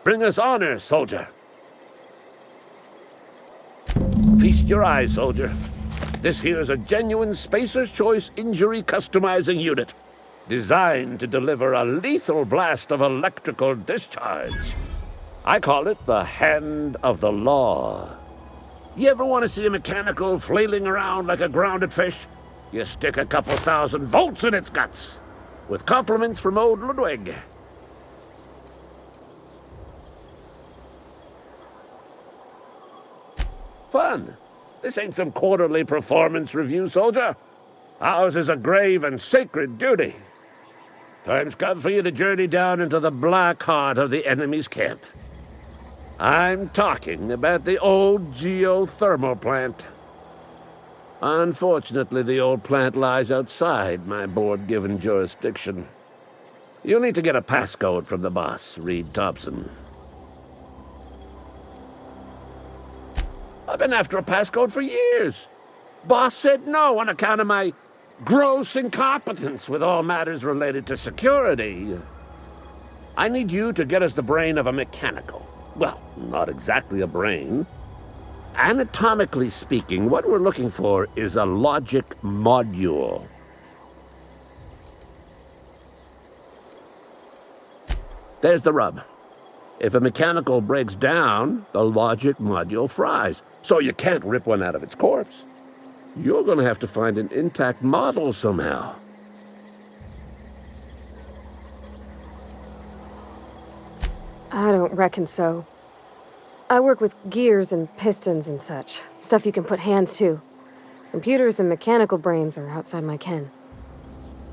Bring us honor, soldier. Feast your eyes, soldier. This here's a genuine Spacer's Choice injury customizing unit, designed to deliver a lethal blast of electrical discharge. I call it the Hand of the Law. You ever want to see a mechanical flailing around like a grounded fish? You stick a couple thousand volts in its guts. With compliments from old Ludwig. Fun. This ain't some quarterly performance review, soldier. Ours is a grave and sacred duty. Time's come for you to journey down into the black heart of the enemy's camp. I'm talking about the old geothermal plant. Unfortunately, the old plant lies outside my board-given jurisdiction. You'll need to get a passcode from the boss, Reed Thompson. I've been after a passcode for years. Boss said no on account of my gross incompetence with all matters related to security. I need you to get us the brain of a mechanical. Well, not exactly a brain. Anatomically speaking, what we're looking for is a logic module. There's the rub. If a mechanical breaks down, the logic module fries. So you can't rip one out of its corpse. You're going to have to find an intact model somehow. I don't reckon so. I work with gears and pistons and such. Stuff you can put hands to. Computers and mechanical brains are outside my ken.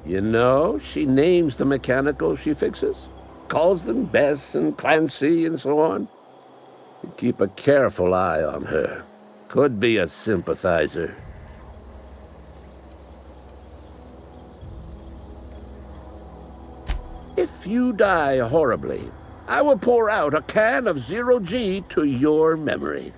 You know, she names the mechanicals she fixes. Calls them Bess and Clancy and so on. You keep a careful eye on her. Could be a sympathizer. If you die horribly, I will pour out a can of Zero-G to your memory.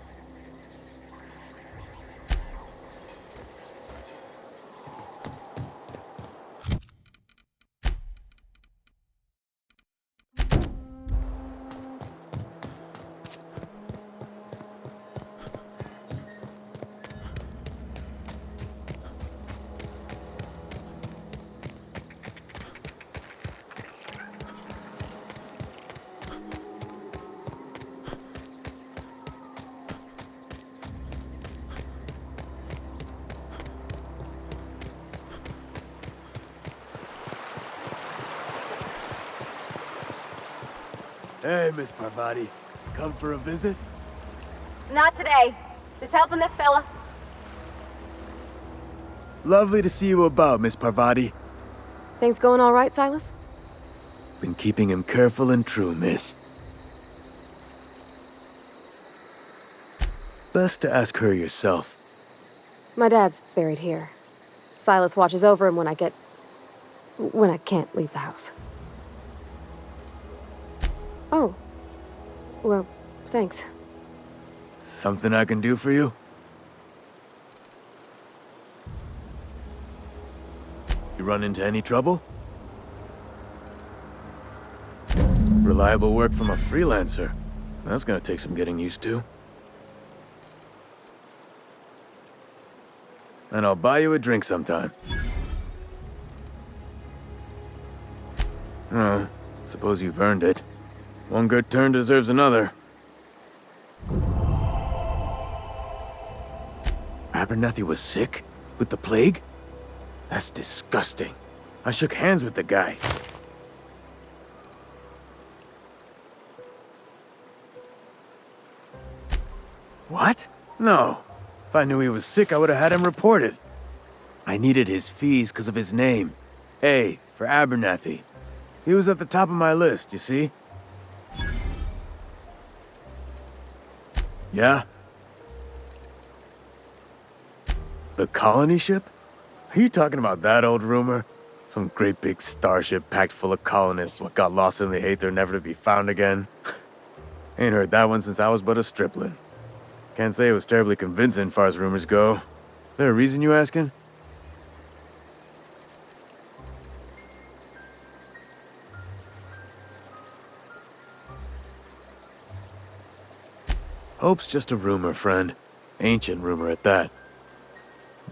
Hey, Miss Parvati. Come for a visit? Not today. Just helping this fella. Lovely to see you about, Miss Parvati. Things going all right, Silas? Been keeping him careful and true, miss. Best to ask her yourself. My dad's buried here. Silas watches over him when I can't leave the house. Oh. Well, thanks. Something I can do for you? You run into any trouble? Reliable work from a freelancer. That's gonna take some getting used to. And I'll buy you a drink sometime. Oh, suppose you've earned it. One good turn deserves another. Abernathy was sick? With the plague? That's disgusting. I shook hands with the guy. What? No. If I knew he was sick, I would have had him reported. I needed his fees because of his name. A, for Abernathy. He was at the top of my list, you see? Yeah? The colony ship? Are you talking about that old rumor? Some great big starship packed full of colonists what got lost in the aether never to be found again? Ain't heard that one since I was but a stripling. Can't say it was terribly convincing far as rumors go. There a reason you asking? Hope's just a rumor, friend. Ancient rumor at that.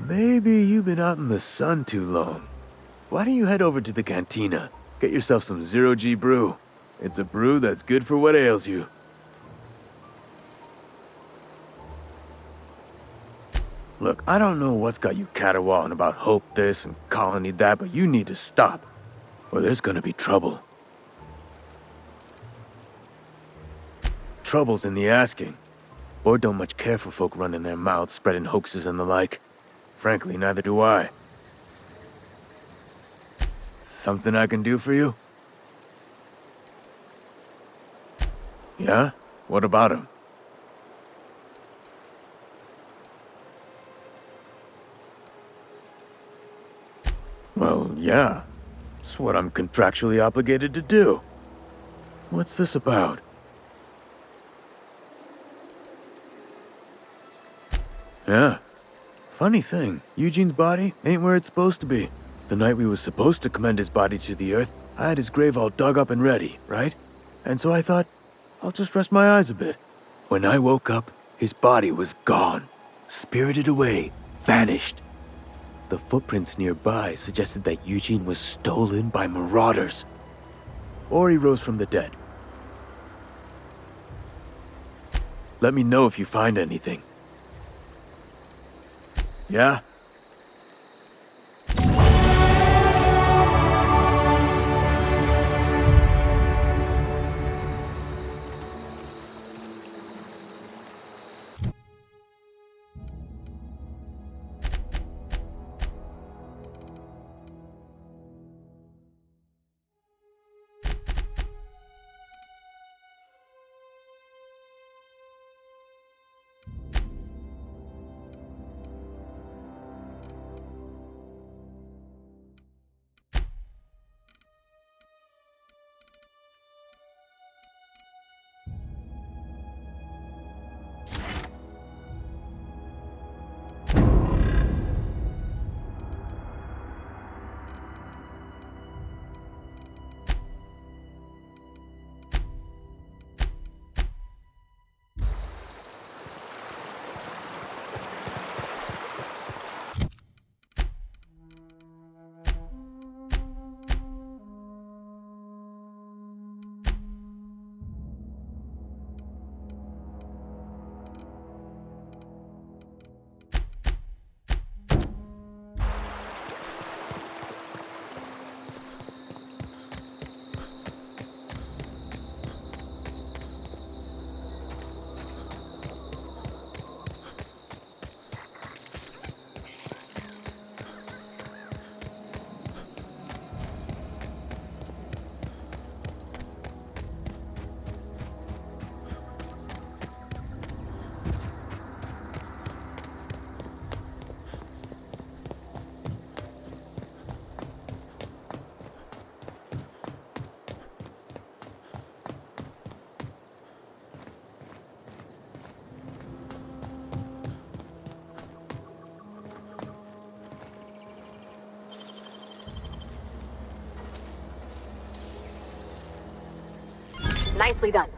Maybe you've been out in the sun too long. Why don't you head over to the cantina? Get yourself some Zero-G brew. It's a brew that's good for what ails you. Look, I don't know what's got you caterwauling about Hope this and Colony that, but you need to stop, or there's gonna be trouble. Trouble's in the asking. Board don't much care for folk running their mouths, spreading hoaxes and the like. Frankly, neither do I. Something I can do for you? Yeah? What about him? Well, yeah. It's what I'm contractually obligated to do. What's this about? Yeah. Funny thing, Eugene's body ain't where it's supposed to be. The night we was supposed to commend his body to the earth, I had his grave all dug up and ready, right? And so I thought, I'll just rest my eyes a bit. When I woke up, his body was gone. Spirited away, vanished. The footprints nearby suggested that Eugene was stolen by marauders. Or he rose from the dead. Let me know if you find anything. Yeah? Nicely done.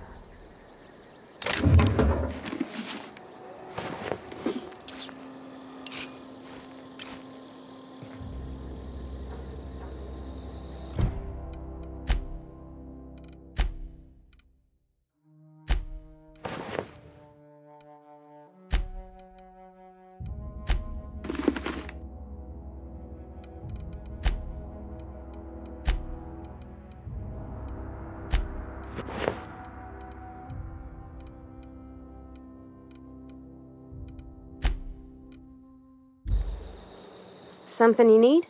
Something you need?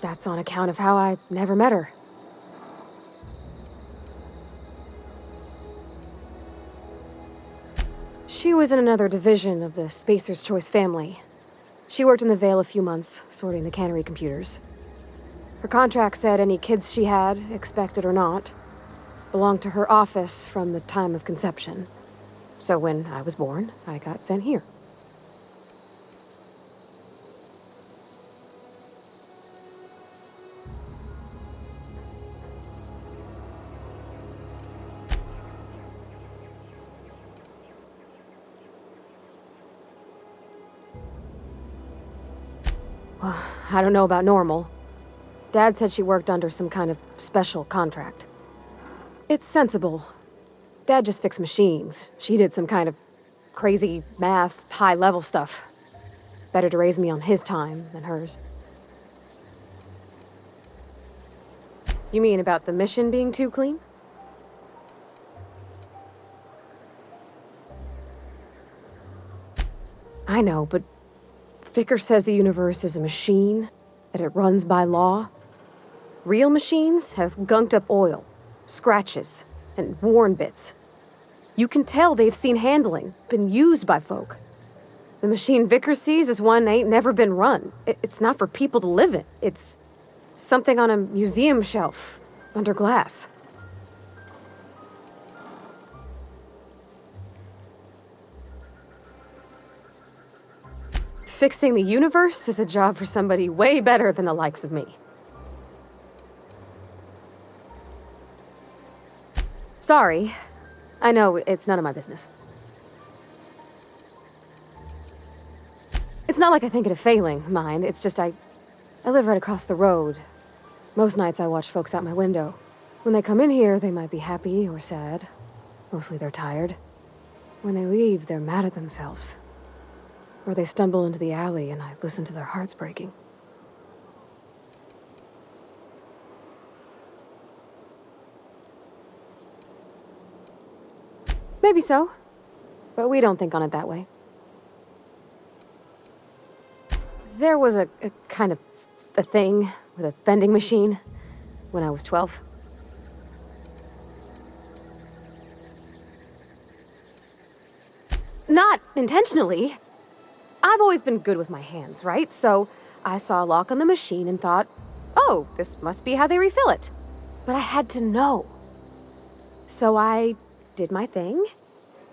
That's on account of how I never met her. She was in another division of the Spacer's Choice family. She worked in the Vale a few months, sorting the cannery computers. Her contract said any kids she had, expected or not, belonged to her office from the time of conception. So when I was born, I got sent here. Well, I don't know about normal. Dad said she worked under some kind of special contract. It's sensible. Dad just fixed machines. She did some kind of crazy math, high-level stuff. Better to raise me on his time than hers. You mean about the mission being too clean? I know, but Vickers says the universe is a machine, that it runs by law. Real machines have gunked up oil, scratches, and worn bits. You can tell they've seen handling, been used by folk. The machine Vickers sees is one ain't never been run. It's not for people to live in. It's something on a museum shelf, under glass. Fixing the universe is a job for somebody way better than the likes of me. Sorry. I know, it's none of my business. It's not like I think it a failing, mind. It's just I live right across the road. Most nights I watch folks out my window. When they come in here, they might be happy or sad. Mostly they're tired. When they leave, they're mad at themselves. Or they stumble into the alley and I listen to their hearts breaking. Maybe so, but we don't think on it that way. There was a kind of a thing with a vending machine when I was 12. Not intentionally. I've always been good with my hands, right? So I saw a lock on the machine and thought, oh, this must be how they refill it. But I had to know. So I did my thing,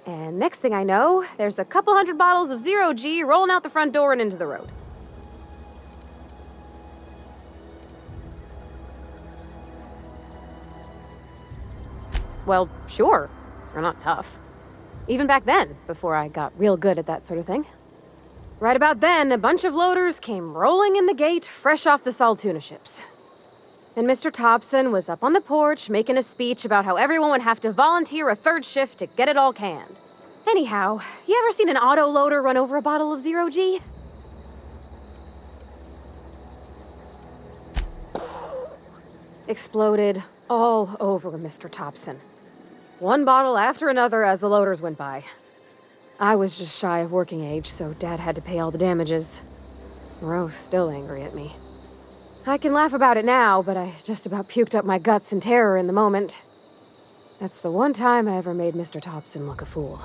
and next thing I know, there's a couple hundred bottles of Zero G rolling out the front door and into the road. Well, sure. They're not tough. Even back then, before I got real good at that sort of thing. Right about then, a bunch of loaders came rolling in the gate, fresh off the Saltuna ships. And Mr. Thompson was up on the porch making a speech about how everyone would have to volunteer a third shift to get it all canned. Anyhow, you ever seen an auto loader run over a bottle of Zero G? Exploded all over Mr. Thompson. One bottle after another as the loaders went by. I was just shy of working age, so Dad had to pay all the damages. Moreau's still angry at me. I can laugh about it now, but I just about puked up my guts in terror in the moment. That's the one time I ever made Mr. Thompson look a fool.